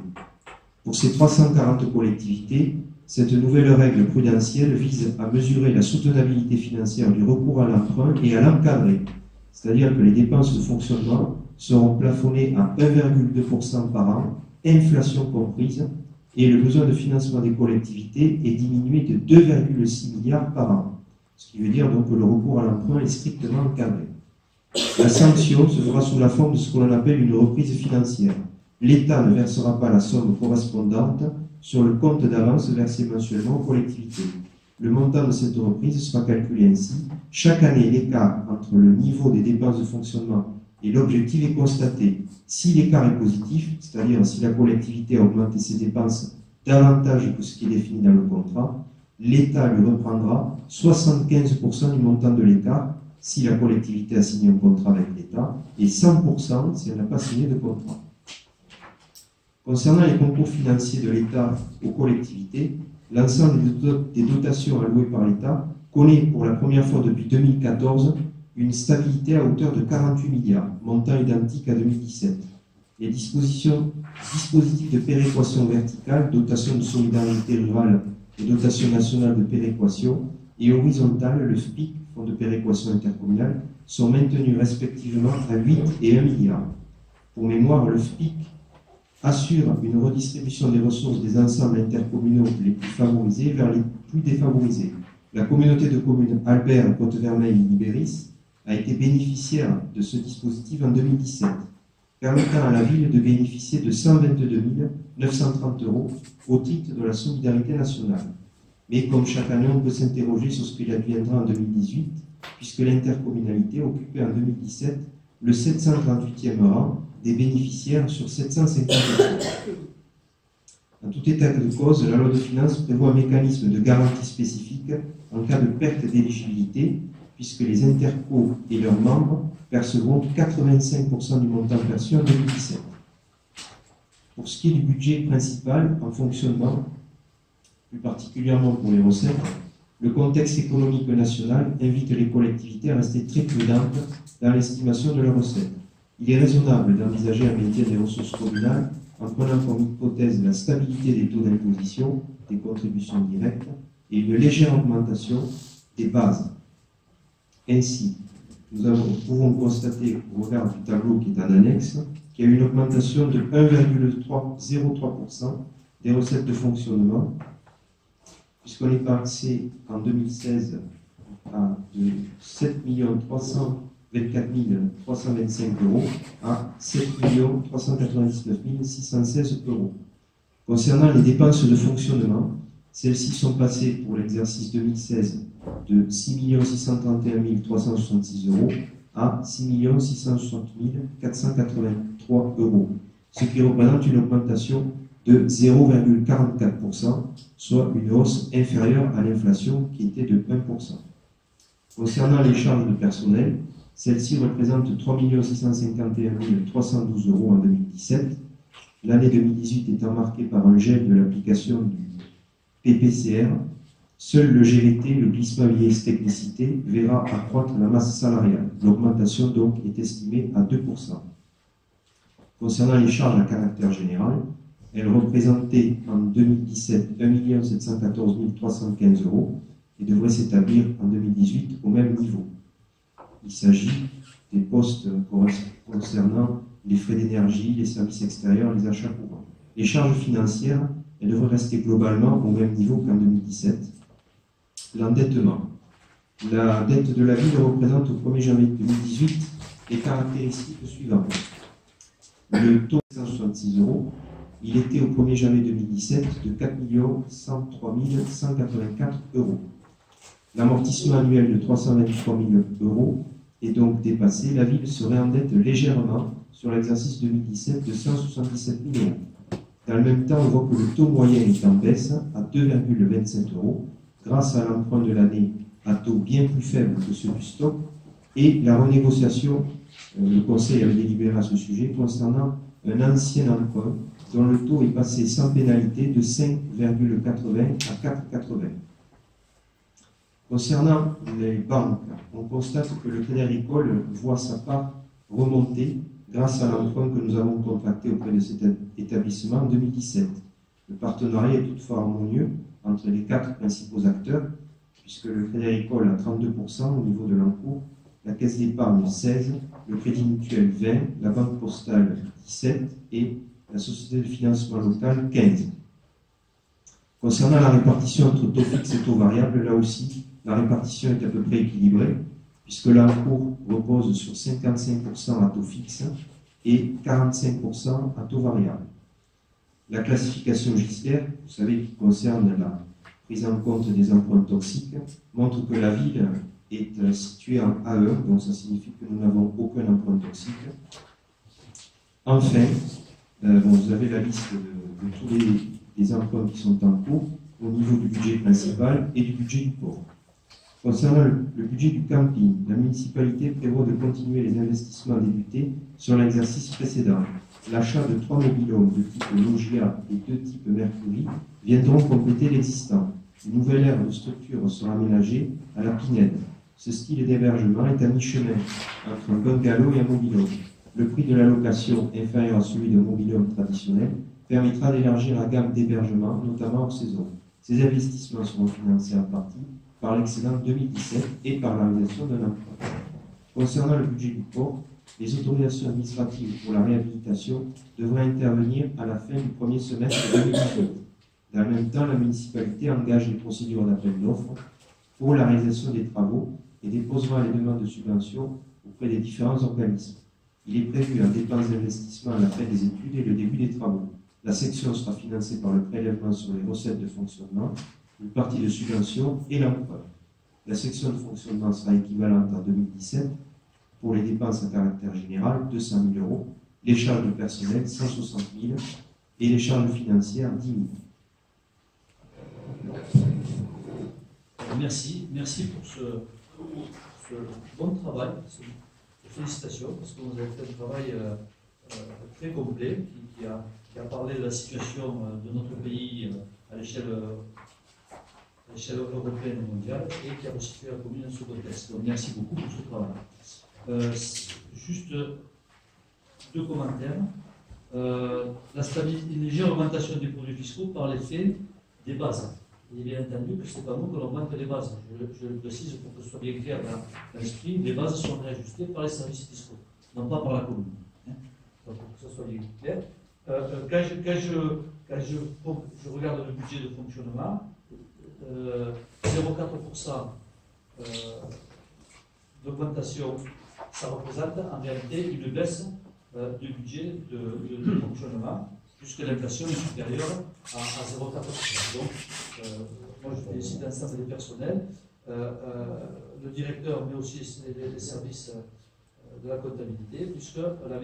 Pour ces 340 collectivités, cette nouvelle règle prudentielle vise à mesurer la soutenabilité financière du recours à l'emprunt et à l'encadrer, c'est-à-dire que les dépenses de fonctionnement seront plafonnées à 1,2% par an, inflation comprise, et le besoin de financement des collectivités est diminué de 2,6 milliards par an, ce qui veut dire donc que le recours à l'emprunt est strictement encadré. La sanction se fera sous la forme de ce que l'on appelle une reprise financière. l'État ne versera pas la somme correspondante sur le compte d'avance versé mensuellement aux collectivités. Le montant de cette reprise sera calculé ainsi. Chaque année, l'écart entre le niveau des dépenses de fonctionnement et l'objectif est constaté. Si l'écart est positif, c'est-à-dire si la collectivité a augmenté ses dépenses davantage que ce qui est défini dans le contrat, l'État lui reprendra 75% du montant de l'écart si la collectivité a signé un contrat avec l'État et 100% si elle n'a pas signé de contrat. Concernant les concours financiers de l'État aux collectivités, l'ensemble des dotations allouées par l'État connaît pour la première fois depuis 2014 une stabilité à hauteur de 48 milliards, montant identique à 2017. Les dispositifs de péréquation verticale, dotation de solidarité rurale et dotation nationale de péréquation, et horizontale, le FPIC, Fonds de péréquation intercommunale, sont maintenus respectivement à 8 et 1 milliard. Pour mémoire, le FPIC assure une redistribution des ressources des ensembles intercommunaux les plus favorisés vers les plus défavorisés. La communauté de communes Albert, Côte-Vermeille-Libéris a été bénéficiaire de ce dispositif en 2017, permettant à la ville de bénéficier de 122 930 € au titre de la solidarité nationale. Mais comme chaque année, on peut s'interroger sur ce qu'il adviendra en 2018, puisque l'intercommunalité occupait en 2017 le 738e rang des bénéficiaires sur 750 €. En tout état de cause, la loi de finances prévoit un mécanisme de garantie spécifique en cas de perte d'éligibilité, puisque les intercos et leurs membres percevront 85% du montant perçu en 2017. Pour ce qui est du budget principal en fonctionnement, plus particulièrement pour les recettes, le contexte économique national invite les collectivités à rester très prudentes dans l'estimation de leurs recettes. Il est raisonnable d'envisager un maintien des ressources communales en prenant comme hypothèse la stabilité des taux d'imposition, des contributions directes et une légère augmentation des bases. Ainsi, nous pouvons constater au regard du tableau qui est en annexe qu'il y a eu une augmentation de 1,03% des recettes de fonctionnement, puisqu'on est passé en 2016 à 7 324 325 € à 7 399 616 €. Concernant les dépenses de fonctionnement, celles-ci sont passées pour l'exercice 2016 de 6 631 366 € à 6 660 483 €, ce qui représente une augmentation de 0,44%, soit une hausse inférieure à l'inflation qui était de 1%. Concernant les charges de personnel, celles-ci représentent 3 651 312 € en 2017, l'année 2018 étant marquée par un gel de l'application du PPCR. Seul le GVT, le glissement vieillesse technicité, verra accroître la masse salariale. L'augmentation donc est estimée à 2%. Concernant les charges à caractère général, elles représentaient en 2017 1 714 315 € et devraient s'établir en 2018 au même niveau. Il s'agit des postes concernant les frais d'énergie, les services extérieurs, les achats courants. Les charges financières, elles devraient rester globalement au même niveau qu'en 2017. L'endettement. La dette de la ville représente au 1er janvier 2018 les caractéristiques suivantes. Le taux de 166 €, il était au 1er janvier 2017 de 4 103 184 €. L'amortissement annuel de 323 000 € est donc dépassé. La ville serait en dette légèrement sur l'exercice 2017 de 177 000 €. Dans le même temps, on voit que le taux moyen est en baisse à 2,27 € grâce à l'emprunt de l'année à taux bien plus faible que ceux du stock et la renégociation, le Conseil avait délibéré à ce sujet, concernant un ancien emprunt dont le taux est passé sans pénalité de 5,80 à 4,80. Concernant les banques, on constate que le Crédit Agricole voit sa part remonter grâce à l'emprunt que nous avons contracté auprès de cet établissement en 2017. Le partenariat est toutefois harmonieux entre les 4 principaux acteurs, puisque le Crédit Agricole a 32% au niveau de l'encours, la Caisse d'épargne 16%, le Crédit Mutuel 20%, la Banque Postale 17% et la Société de financement local 15%. Concernant la répartition entre taux fixe et taux variable, là aussi, la répartition est à peu près équilibrée, puisque l'encours repose sur 55% à taux fixe et 45% à taux variable. La classification Gister, vous savez, qui concerne la prise en compte des empreintes toxiques, montre que la ville est située en A1, donc ça signifie que nous n'avons aucun empreinte toxique. Enfin, vous avez la liste de tous les empreintes qui sont en cours au niveau du budget principal et du budget du port. Concernant le budget du camping, la municipalité prévoit de continuer les investissements débutés sur l'exercice précédent. L'achat de 3 mobil-homes de type Logia et 2 types Mercury viendront compléter l'existant. Une nouvelle aire de structure sera aménagée à la Pinède. Ce style d'hébergement est à mi-chemin entre un bungalow et un mobil-home. Le prix de la location, inférieur à celui d'un mobil-home traditionnel, permettra d'élargir la gamme d'hébergement, notamment en saison. Ces investissements seront financés en partie par l'excédent 2017 et par la réalisation d'un emprunt. Concernant le budget du port, les autorisations administratives pour la réhabilitation devraient intervenir à la fin du premier semestre 2018. Dans le même temps, la municipalité engage les procédures d'appel d'offres pour la réalisation des travaux et déposera les demandes de subvention auprès des différents organismes. Il est prévu un dépense d'investissement à la fin des études et le début des travaux. La section sera financée par le prélèvement sur les recettes de fonctionnement, une partie de subvention et l'emprunt. La section de fonctionnement sera équivalente en 2017 pour les dépenses à caractère général, 200 000 €, les charges de personnel, 160 000 € et les charges financières, 10 000. Merci pour ce bon travail, félicitations, parce que vous avez fait un travail très complet qui a parlé de la situation de notre pays à l'échelle européenne et mondiale et qui a resitué la commune dans ce contexte. Donc merci beaucoup pour ce travail. Juste 2 commentaires. Une légère augmentation des produits fiscaux par l'effet des bases. Il est bien entendu que ce n'est pas nous que l'on augmente les bases. Je le précise pour que ce soit bien clair dans l'esprit. Les bases sont réajustées par les services fiscaux, non pas par la commune. Donc, pour que ce soit bien clair. Quand je regarde le budget de fonctionnement, 0,4% d'augmentation, ça représente en réalité une baisse du budget de fonctionnement, puisque l'inflation est supérieure à 0,4%. Donc, moi je félicite l'ensemble des personnels, le directeur, mais aussi les services de la comptabilité, puisque la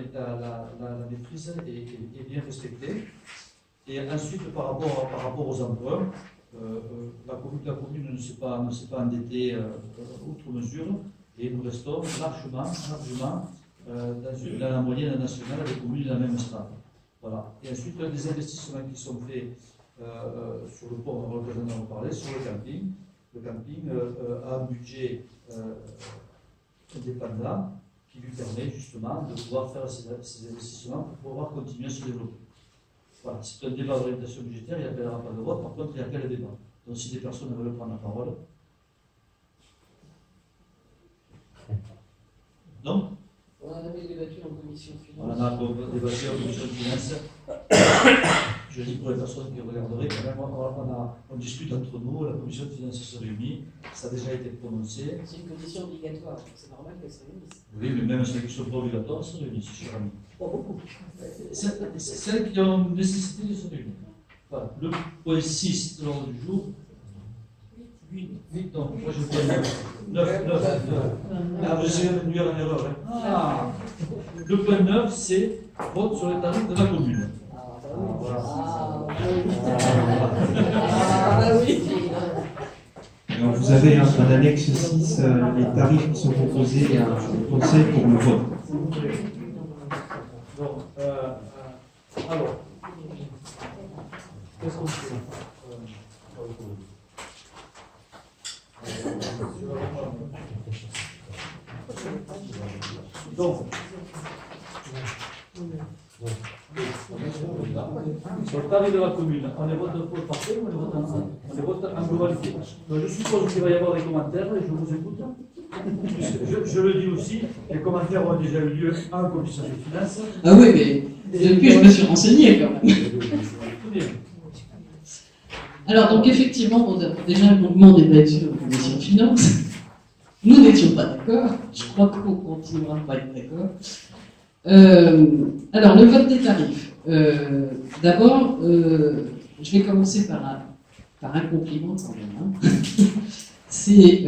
maîtrise est bien respectée. Et ensuite, par rapport aux emprunts, la commune ne s'est pas endettée outre mesure, et nous restons largement dans la moyenne nationale des communes de la même strate. Voilà. Et ensuite, les investissements qui sont faits sur le port, on va en parler, sur le camping. Le camping a un budget indépendant qui lui permet justement de pouvoir faire ces investissements pour pouvoir continuer à se développer. Voilà, c'est un débat d'orientation budgétaire, il n'y appellera pas de vote, par contre il appelle le débat. Donc si des personnes veulent prendre la parole. Non? On en avait débattu en commission de finances. On en a débattu en commission de finances. Je dis pour les personnes qui regarderaient, quand même, on discute entre nous, la commission de finances se réunit, ça a déjà été prononcé. C'est une condition obligatoire, c'est normal qu'elle se réunisse. Oui, mais même celles qui ne sont pas obligatoires se réunissent, cher ami. Pas beaucoup. Celles qui ont nécessité de se réunir. Voilà. Le point 6 de l'ordre du jour. 8, non, moi je fais 9. Ah, je suis venu à l'erreur. Hein. Ah. Le point 9, c'est vote sur les tarifs de la commune. Alors, vous avez en annexe 6 les tarifs qui sont proposés au Conseil pour le vote. Bon, alors, qu'est-ce qu'on fait? Donc, sur le tarif de la commune, on les vote par partie ou on les vote en globalité? Donc, je suppose qu'il va y avoir des commentaires et je vous écoute. Je le dis aussi, les commentaires ont déjà eu lieu en commission des finances. Ah oui, mais depuis je me suis renseigné quand même. Tout bien. Alors, donc effectivement, on a déjà longuement débattu en commission de finances. Nous n'étions pas d'accord. Je crois qu'on continuera à pas être d'accord. Alors, le vote des tarifs. D'abord, je vais commencer par un compliment quand même. Hein. C'est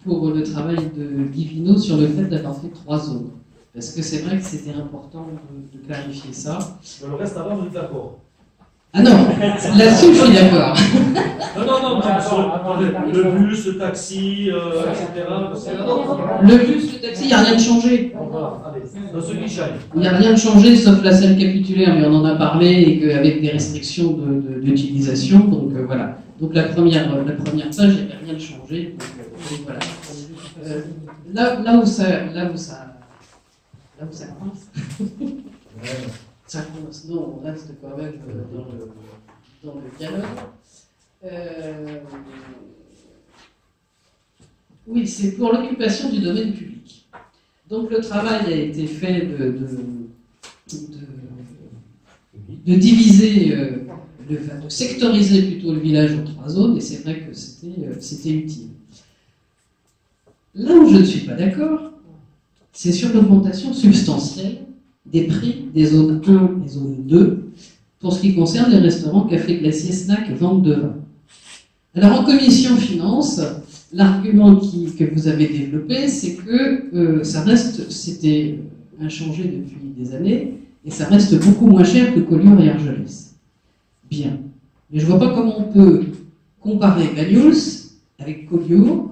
pour le travail de Guy sur le fait d'avoir fait 3 zones. Parce que c'est vrai que c'était important de clarifier ça. Dans le reste, avant, vous êtes d'accord? Ah non, là-dessus, je suis d'accord. Non, le bus, le taxi, etc. Le bus, le taxi, il n'y a rien de changé. Voilà, allez, dans ce guichet. Il n'y a rien de changé, sauf la salle capitulaire, mais on en a parlé, et qu'avec des restrictions d'utilisation, donc voilà. Donc la première page, il n'y avait rien de changé. Donc voilà. Là où ça coince. Ça coince. Non, on reste quand même dans le dialogue. Oui, c'est pour l'occupation du domaine public. Donc le travail a été fait de diviser, de sectoriser plutôt le village en 3 zones, et c'est vrai que c'était utile. Là où je ne suis pas d'accord, c'est sur l'augmentation substantielle des prix des zones 1 et zone 2 pour ce qui concerne les restaurants, cafés, glaciers, snacks, vente de vin. Alors en commission finance, l'argument que vous avez développé, c'est que c'était inchangé depuis des années, et ça reste beaucoup moins cher que Collioure et Argelès. Bien. Mais je ne vois pas comment on peut comparer Banyuls avec Collioure,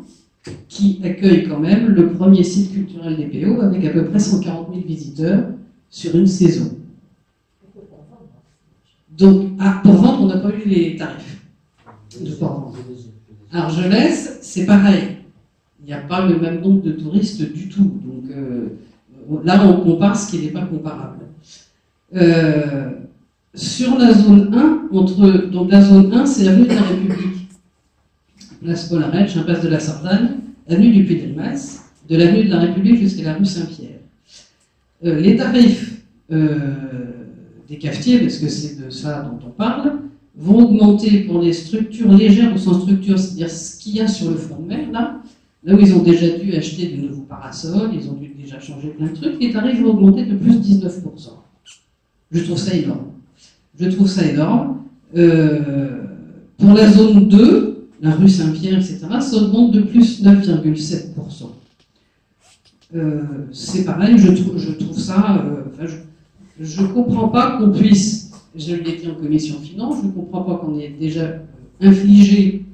qui accueille quand même le premier site culturel des PO avec à peu près 140 000 visiteurs sur une saison. Donc, pour vendre, on n'a pas eu les tarifs de Port-Vendre. Argelès, c'est pareil. Il n'y a pas le même nombre de touristes du tout. Donc là, on compare ce qui n'est pas comparable. Sur la zone 1, donc la zone 1, c'est l'avenue de la République. Place Paul Arèche, impasse de la Sardaigne, avenue du Puy-de-Limas, de l'avenue de la République jusqu'à la rue Saint-Pierre. Les tarifs des cafetiers, parce que c'est de ça dont on parle, vont augmenter pour les structures légères ou sans structure, c'est-à-dire ce qu'il y a sur le front de mer, là où ils ont déjà dû acheter de nouveaux parasols, ils ont dû déjà changer plein de trucs, les tarifs vont augmenter de plus 19%. Je trouve ça énorme. Pour la zone 2, la rue Saint-Pierre, etc., ça augmente de plus 9,7%. C'est pareil, je trouve ça... je ne comprends pas qu'on puisse, je l'ai dit en commission finance, je ne comprends pas qu'on ait déjà infligé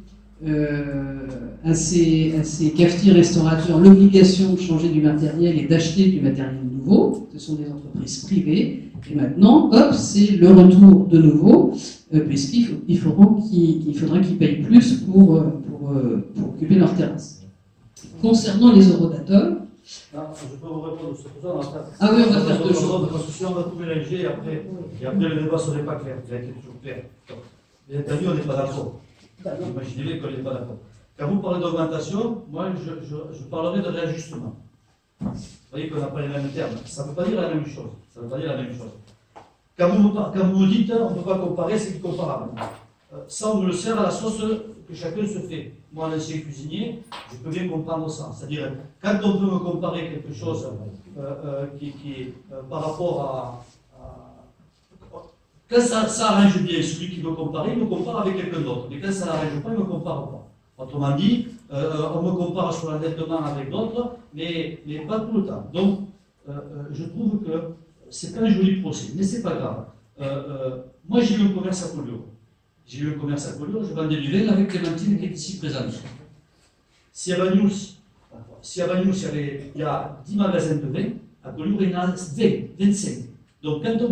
à ces cafetiers restaurateurs l'obligation de changer du matériel et d'acheter du matériel nouveau. Ce sont des entreprises privées. Et maintenant, hop, c'est le retour de nouveau, puisqu'il faudra qu'ils payent plus pour occuper leur terrasse. Concernant les eurodateurs... Je peux vous répondre sur tout ça. Ah oui, on va faire 2 choses. Parce que si on va tout mélanger, et après le débat ne serait pas clair. Ça a été toujours clair. Bien entendu, on n'est pas d'accord. Imaginez qu'on n'est pas d'accord. Quand vous parlez d'augmentation, moi, je parlerai de réajustement. Vous voyez qu'on n'a pas les mêmes termes. Ça ne veut pas dire la même chose. Quand vous me dites, on ne peut pas comparer, c'est comparable. Ça, on me le sert à la sauce que chacun se fait. Moi, l'ancien cuisinier, je peux bien comprendre ça. C'est-à-dire, quand on peut me comparer quelque chose par rapport quand ça arrange bien celui qui veut comparer, il me compare avec quelqu'un d'autre. Mais quand ça n'arrange pas, il ne me compare pas. Autrement dit, on me compare sur l'endettement avec d'autres, mais pas tout le temps. Donc, je trouve que c'est pas un joli procès, mais c'est pas grave. Moi, j'ai eu un commerce à Collioure. Je vendais du vin avec Clémentine qui est ici présente. Si à Banyuls, il y a 10 magasins de vin, à Collioure, il y en a 25. Donc, quand vous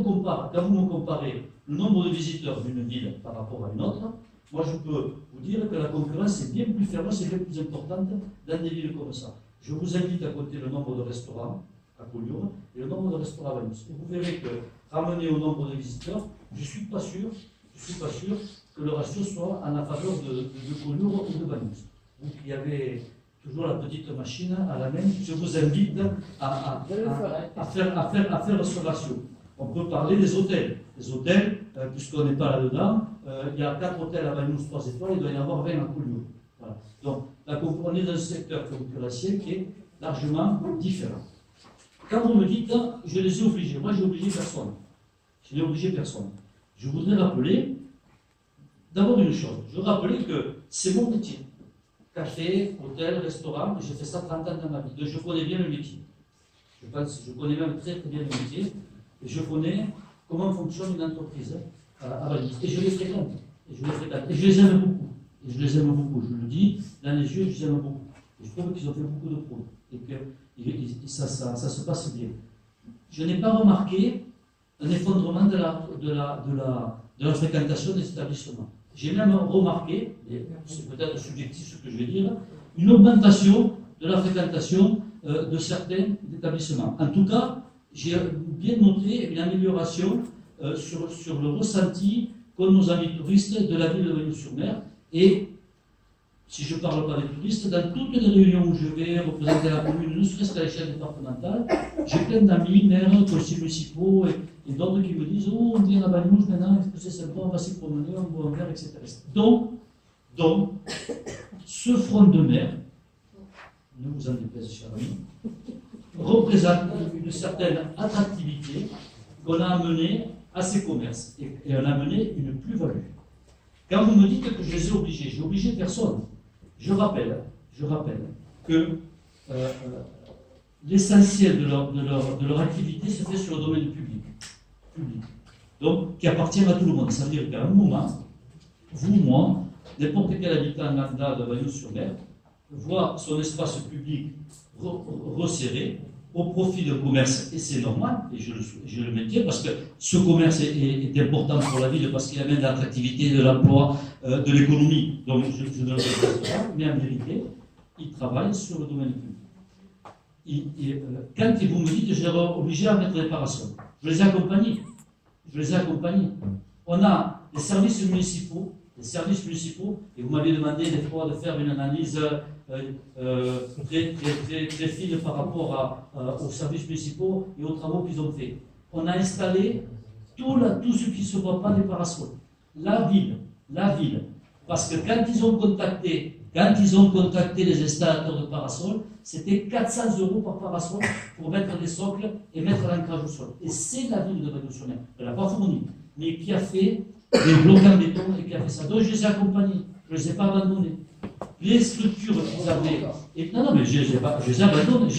me comparez le nombre de visiteurs d'une ville par rapport à une autre, moi, je peux vous dire que la concurrence est bien plus féroce et bien plus importante dans des villes comme ça. Je vous invite à compter le nombre de restaurants à Collioure et le nombre de restaurants à Banyuls. Vous verrez que, ramené au nombre de visiteurs, je ne suis pas sûr que le ratio soit en la faveur de Collioure ou de Banyuls. Vous qui avez toujours la petite machine à la main, je vous invite à faire ce ratio. On peut parler des hôtels. Les hôtels, puisqu'on n'est pas là-dedans, il y a 4 hôtels à Banyuls 3 étoiles, il doit y en avoir 20 à Collioure. Voilà. Donc, on est dans un secteur concurrentiel qui est largement différent. quand vous me dites, je les ai obligés, moi j'ai obligé personne. Je n'ai obligé personne. Je voudrais rappeler, d'abord une chose, je veux rappeler que c'est mon métier. Café, hôtel, restaurant, j'ai fait ça 30 ans dans ma vie. Donc je connais bien le métier. Je connais même très très bien le métier. Et je connais comment fonctionne une entreprise à Valence. Et je les fréquente. Et je les aime beaucoup. Et je les aime beaucoup. Je le dis dans les yeux, je les aime beaucoup. Et je trouve qu'ils ont fait beaucoup de progrès. Et que ça se passe bien. Je n'ai pas remarqué un effondrement de la fréquentation des établissements. J'ai même remarqué, et c'est peut-être subjectif ce que je vais dire, une augmentation de la fréquentation de certains établissements. En tout cas, j'ai bien noté une amélioration sur le ressenti qu'ont nos amis touristes de la ville de Bagnols-sur-Mer. Et si je ne parle pas des touristes, dans toutes les réunions où je vais représenter la commune, ne serait-ce qu'à l'échelle départementale, j'ai plein d'amis, maires, conseillers municipaux et d'autres qui me disent « Oh, on vient à Bagnols maintenant, est-ce que c'est sympa, on va s'y promener, on boit un verre, etc. » Donc, ce front de mer, ne vous en déplaise, cher ami, représente une certaine attractivité qu'on a amenée à ces commerces et on a amené une plus-value. Quand vous me dites que je les ai obligés, j'ai obligé personne. Je rappelle que l'essentiel de leur activité se fait sur le domaine public. Donc, qui appartient à tout le monde. Ça veut dire qu'à un moment, vous, moi, n'importe quel habitant lambda de Bagnols-sur-Mer voit son espace public resserré au profit d'un commerce, et c'est normal, et je le maintiens, parce que ce commerce est important pour la ville, parce qu'il amène de l'attractivité, de l'emploi, de l'économie. Donc je ne le répète pas, mais en vérité, ils travaillent sur le domaine public. Quand vous me dites, je les ai obligés à mettre des parasols, je les ai accompagnés. On a des services municipaux, et vous m'aviez demandé des fois de faire une analyse très fine par rapport aux services municipaux et aux travaux qu'ils ont fait. On a installé tout ce qui ne se voit pas des parasols. La ville, parce que quand ils ont contacté les installateurs de parasols, c'était 400 € par parasol pour mettre des socles et mettre l'ancrage au sol. Et c'est la ville de Bagnols-sur-Mer. Elle n'a pas fourni, mais qui a fait des blocs en béton et qui a fait ça. Donc je les ai accompagnés, je ne les ai pas abandonnés. Les structures qu'ils avaient. Non, mais je les ai abandonnés.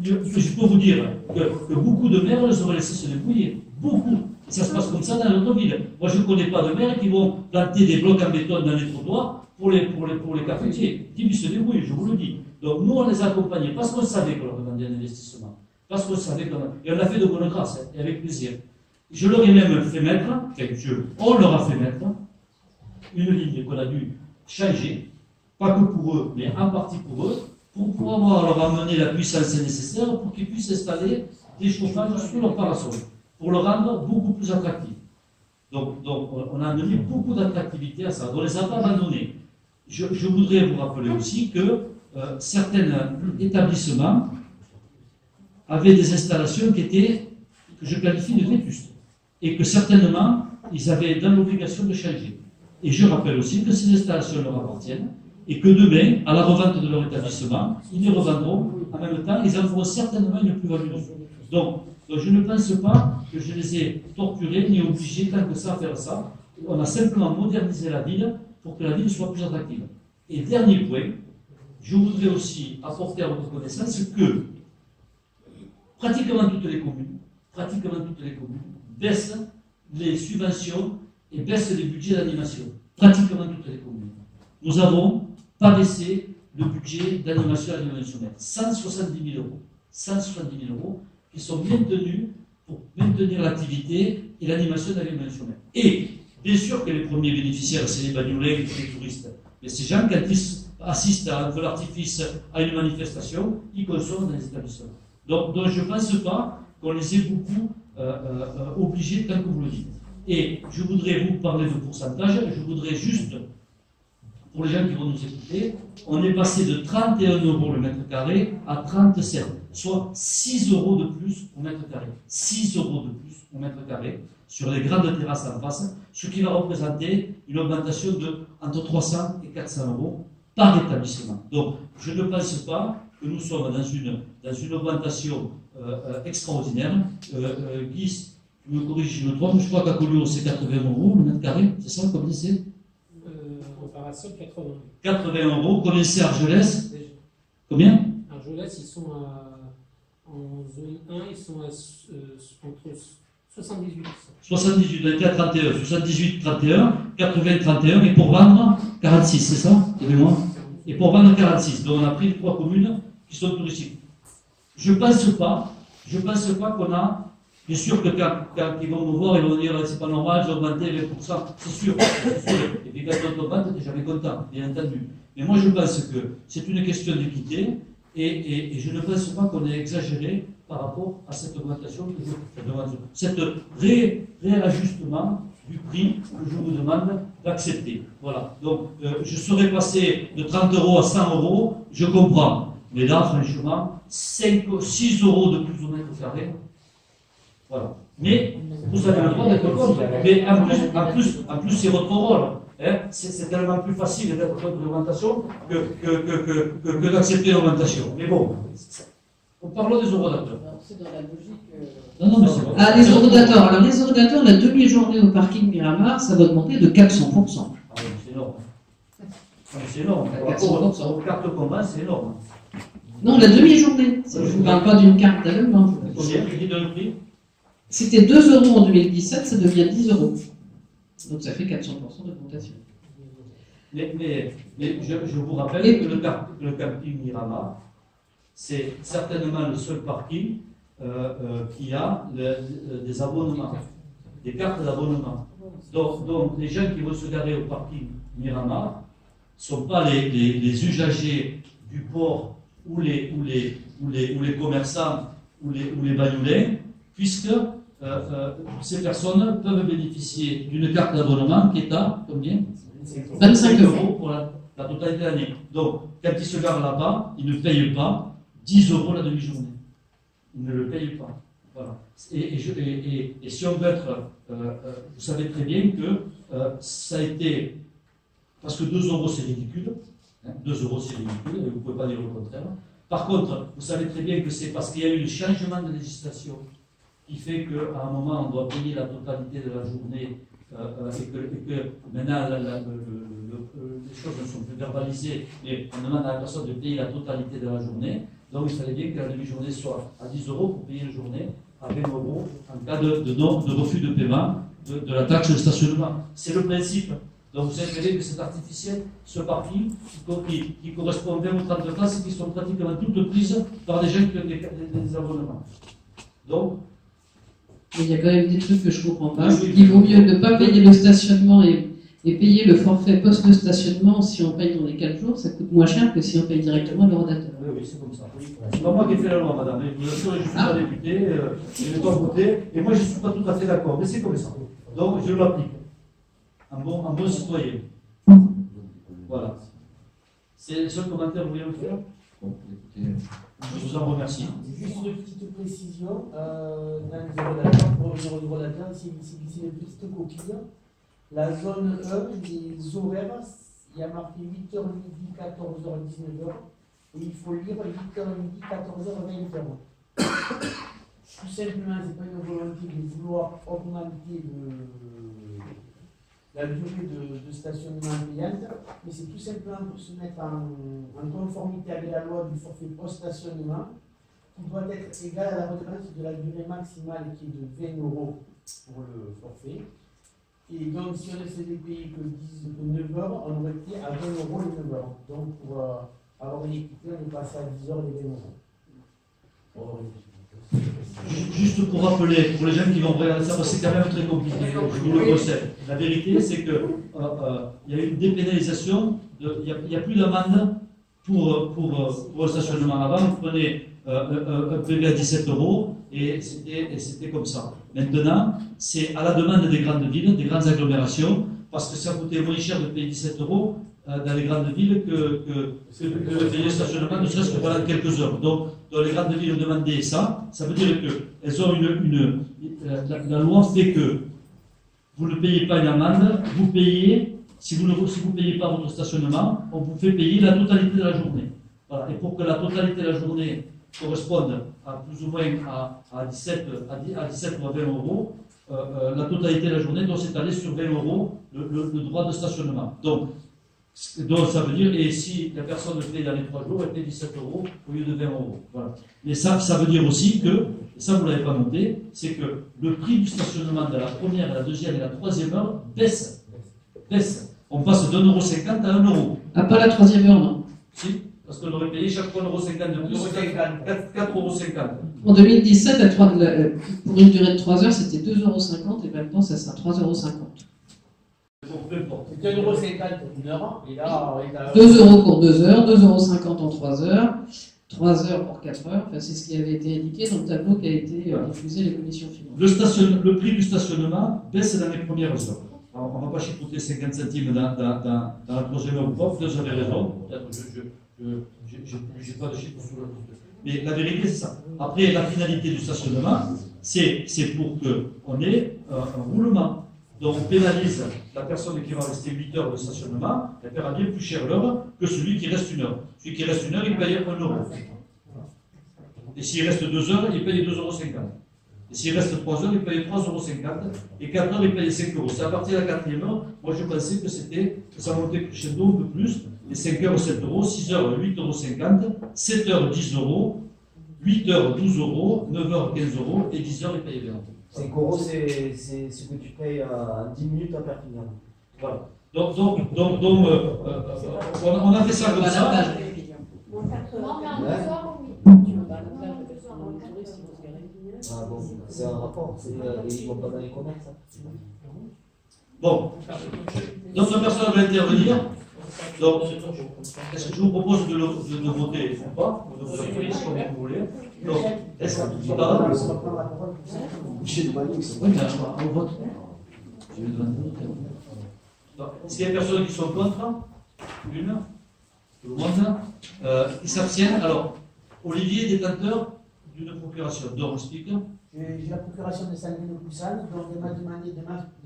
Je peux vous dire que beaucoup de maires les auraient laissés se débrouiller. Beaucoup. Et ça se passe comme ça dans notre ville. Moi, je ne connais pas de maires qui vont planter des blocs en béton dans les trottoirs pour les cafetiers. Ils se débrouillent, je vous le dis. Donc nous, on les a accompagnés parce qu'on savait qu'on leur demandait un investissement. Parce qu'on savait qu'on. Et on l'a fait de bonne grâce, et avec plaisir. Je leur ai même fait mettre, on leur a fait mettre une ligne qu'on a dû changer, pas que pour eux, mais en partie pour eux, pour pouvoir leur amener la puissance nécessaire pour qu'ils puissent installer des chauffages sur leur parasol, pour le rendre beaucoup plus attractif. Donc on a amené beaucoup d'attractivité à ça. On ne les a pas abandonnés. Je voudrais vous rappeler aussi que certains établissements avaient des installations que je qualifie de vétustes. Et que certainement, ils avaient dans l'obligation de changer. Et je rappelle aussi que ces installations leur appartiennent et que demain, à la revente de leur établissement, ils les revendront en même temps, ils en feront certainement une plus-value. Donc, je ne pense pas que je les ai torturés ni obligés tant que ça à faire ça. On a simplement modernisé la ville pour que la ville soit plus attractive. Et dernier point, je voudrais aussi apporter à votre connaissance que pratiquement toutes les communes baissent les subventions et baissent les budgets d'animation. Pratiquement toutes les communes. Nous n'avons pas baissé le budget d'animation à Bagnols-sur-Mer. 170 000 €. 170 000 € qui sont maintenus pour maintenir l'activité et l'animation de Bagnols-sur-Mer. Et bien sûr que les premiers bénéficiaires, c'est les Bagnolais et les touristes. Mais ces gens, quand ils assistent à un feu d'artifice, à une manifestation, ils consomment dans les établissements. Donc je ne pense pas qu'on les ait beaucoup obligés tant que vous le dites. Et je voudrais vous parler de pourcentage, je voudrais juste, pour les gens qui vont nous écouter, on est passé de 31 € le mètre carré à 37, soit 6 € de plus au mètre carré. 6 € de plus au mètre carré sur les grandes terrasses en face, ce qui va représenter une augmentation de entre 300 et 400 € par établissement. Donc, je ne pense pas que nous sommes dans une augmentation extraordinaire. Guy, tu me corriges si je me trompe, je crois qu'à Collioure c'est 80 € le mètre carré, c'est ça comme c'est En parasol, 80. 80 €, combien c'est à Argelès? Combien? Argelès, ils sont en zone 1, ils sont entre 78. 78, on était à 31, 78, 31, 80, 31, et pour vendre, 46, c'est ça? Et pour vendre 46, donc on a pris les 3 communes qui sont touristiques. Je ne pense pas qu'on a, bien sûr que quand ils vont me voir, ils vont dire c'est pas normal, j'ai augmenté 20%, c'est sûr. Et puis quand on augmente, tu n'es jamais content, bien entendu. Mais moi je pense que c'est une question d'équité, et je ne pense pas qu'on ait exagéré par rapport à cette augmentation, cet réajustement du prix que je vous demande d'accepter. Voilà. Donc, je serais passé de 30 € à 100 €, je comprends. Mais là, franchement, 6 € de plus au mètre carré. Voilà. Mais vous avez le droit d'être contre. Mais en plus c'est votre rôle. Hein. C'est tellement plus facile d'être contre l'augmentation que d'accepter l'augmentation. Mais bon, parlons des eurodateurs. C'est dans la logique. Non, mais c'est bon. Ah, les eurodateurs. Alors, les eurodateurs, la demi-journée au parking Miramar, ça va augmenter de 400%. Ah oui, c'est énorme. C'est énorme. À Par rapport 400%. aux cartes commun, c'est énorme. Non, la demi-journée. Je ne vous parle pas d'une carte d'abonnement. Combien tu dis de prix? C'était 2 € en 2017, ça devient 10 €. Donc, ça fait 400% d'augmentation. Mais je vous rappelle que le camping Miramar, c'est certainement le seul parking qui a des abonnements, des cartes d'abonnement. Donc, les gens qui vont se garer au parking Miramar ne sont pas les usagers du port ou les commerçants ou les bagnoulins, puisque ces personnes peuvent bénéficier d'une carte d'abonnement qui est à combien? 25 € pour la totalité de l'année. Donc, quand ils se garent là-bas, ils ne payent pas 10 € la demi-journée. Ils ne le payent pas. Voilà. Et si on veut être... vous savez très bien que ça a été... Parce que 2 € c'est ridicule. 2 € c'est ridicule, et vous ne pouvez pas dire le contraire. Par contre, vous savez très bien que c'est parce qu'il y a eu un changement de législation qui fait qu'à un moment, on doit payer la totalité de la journée et que maintenant, les choses ne sont plus verbalisées, mais on demande à la personne de payer la totalité de la journée. Donc, il fallait bien que la demi-journée soit à 10 € pour payer la journée, à 20 € en cas de refus de paiement de la taxe de stationnement. C'est le principe. Donc, vous savez que c'est artificiel, ce parking, qui correspond 20 ou 30 places et qui sont pratiquement toutes prises par des gens qui ont des abonnements. Donc, mais il y a quand même des trucs que je ne comprends pas. Il vaut mieux ne pas payer le stationnement et payer le forfait poste de stationnement si on paye dans les 4 jours, ça coûte moins cher que si on paye directement l'ordinateur. Oui, c'est comme ça. C'est pas moi qui ai fait la loi, madame. Je vous assure, je ne suis pas député, je vais pas voter, et moi je ne suis pas tout à fait d'accord, mais c'est comme ça. Donc je l'applique. Un bon citoyen. Voilà. C'est le seul commentaire que vous voulez me faire? Bon, écoutez, je vous en remercie. Juste une petite précision, dans les eurodateurs, pour revenir aux eurodateurs, c'est ici une petite coquille. La zone 1, les horaires, il y a marqué 8h midi, 14h, 19h, et il faut lire 8h midi, 14h, 20h. Tout simplement, ce n'est pas une volonté de vouloir augmenter la durée de stationnement payante, mais c'est tout simplement pour se mettre en conformité avec la loi du forfait post-stationnement, qui doit être égal à la redevance de la durée maximale qui est de 20 € pour le forfait. Et donc, si on essaie de payer que 9 heures, on aurait été à 20 € les 9 heures. Donc, pour avoir une équité, on est passé à 10 heures les 20 €. Juste pour rappeler, pour les gens qui vont regarder ça, parce que c'est quand même très compliqué, je vous le recèle. La vérité, c'est qu'il y a une dépénalisation, il n'y a plus d'amende pour le stationnement. Avant, vous prenez un PV à 17 € et c'était comme ça. Maintenant, c'est à la demande des grandes villes, des grandes agglomérations, parce que ça coûtait moins cher de payer 17 € dans les grandes villes que de payer le stationnement, ne serait-ce que pendant quelques heures. Donc, dans les grandes villes ont demandé ça, ça veut dire qu'elles ont la loi fait que vous ne payez pas une amende, vous payez, si vous ne payez pas votre stationnement, on vous fait payer la totalité de la journée. Voilà. Et pour que la totalité de la journée corresponde à plus ou moins à 17 ou à 20 euros, la totalité de la journée doit s'étaler sur 20 euros le droit de stationnement. Donc, ça veut dire, et si la personne fait dans les 3 jours, elle paie 17 euros au lieu de 20 euros. Voilà. Mais ça veut dire aussi que, et ça vous ne l'avez pas noté, c'est que le prix du stationnement de la première, la deuxième et la troisième heure baisse. On passe de 1,50 € à 1 €. Ah, pas la troisième heure, non. Si, parce qu'on aurait payé chaque fois 1,50 € de plus, 4,50 €. En 2017, pour une durée de 3 heures, c'était 2,50 € et maintenant, ça sera 3,50 €. C'est 1,50 € une heure, et là, on est à 2 € pour 2 heures, 2,50 € en 3 heures, 3 heures pour 4 heures. Enfin, c'est ce qui avait été indiqué dans le tableau qui a été diffusé les commissions finances. Le prix du stationnement baisse dans les premières heures. Alors, on ne va pas chiffrer 50 centimes dans la troisième heure ou pas, vous avez raison. Peut-être je n'ai pas de chiffre sur le. Mais la vérité, c'est ça. Après, la finalité du stationnement, c'est pour qu'on ait un roulement. Donc, on pénalise la personne qui va rester 8 heures de stationnement, elle paiera bien plus cher l'heure que celui qui reste 1 heure. Celui qui reste 1 heure, il paye 1 €. Et s'il reste 2 heures, il paye 2,50 €. Et s'il reste 3 heures, il paye 3,50 €. Et 4 heures, il paye 5 €. C'est à partir de la 4e heure, moi je pensais que ça montait crescendo un peu plus. Et 5 heures, 7 €, 6 heures, 8,50 €, 7 heures, 10 €, 8 heures, 12 €, 9 heures, 15 € et 10 heures, il paye 20 €. 5 €, c'est ce que tu payes à 10 minutes à Perpignan. Voilà. Donc, on a fait ça comme ça. Ah bon, c'est un rapport, ils vont pas dans les commerces. Bon, d'autres personnes veulent intervenir. Donc, est-ce que je vous propose de voter ou pas, ou de vous appuyer comme vous voulez. Donc, est-ce que vous parlez? Oui, mais on vote. Est-ce qu'il y a des personnes qui sont contre? Une? Tout le monde? Qui s'abstiennent? Alors, Olivier est détenteur d'une procuration. Donc, explique. J'ai la procuration de Sandrine Poussane, donc elle m'a demandé de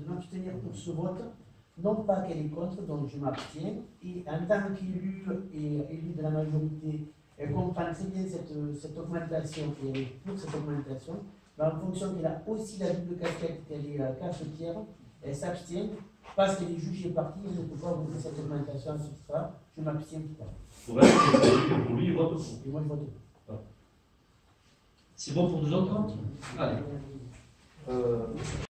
m'abstenir pour ce vote. Non pas qu'elle est contre, donc je m'abstiens. Et en tant qu'élu et élu de la majorité, elle comprend très bien cette augmentation et elle est pour cette augmentation. Mais en fonction qu'elle a aussi la double casquette, qu'elle est cafetière, elle s'abstient parce qu'elle est jugée partie, elle ne peut pas voter cette augmentation, etc. Je m'abstiens pour ça. Pour elle, pour lui, il vote pour. Et moi, je vote pour. C'est bon pour nous autres? Allez.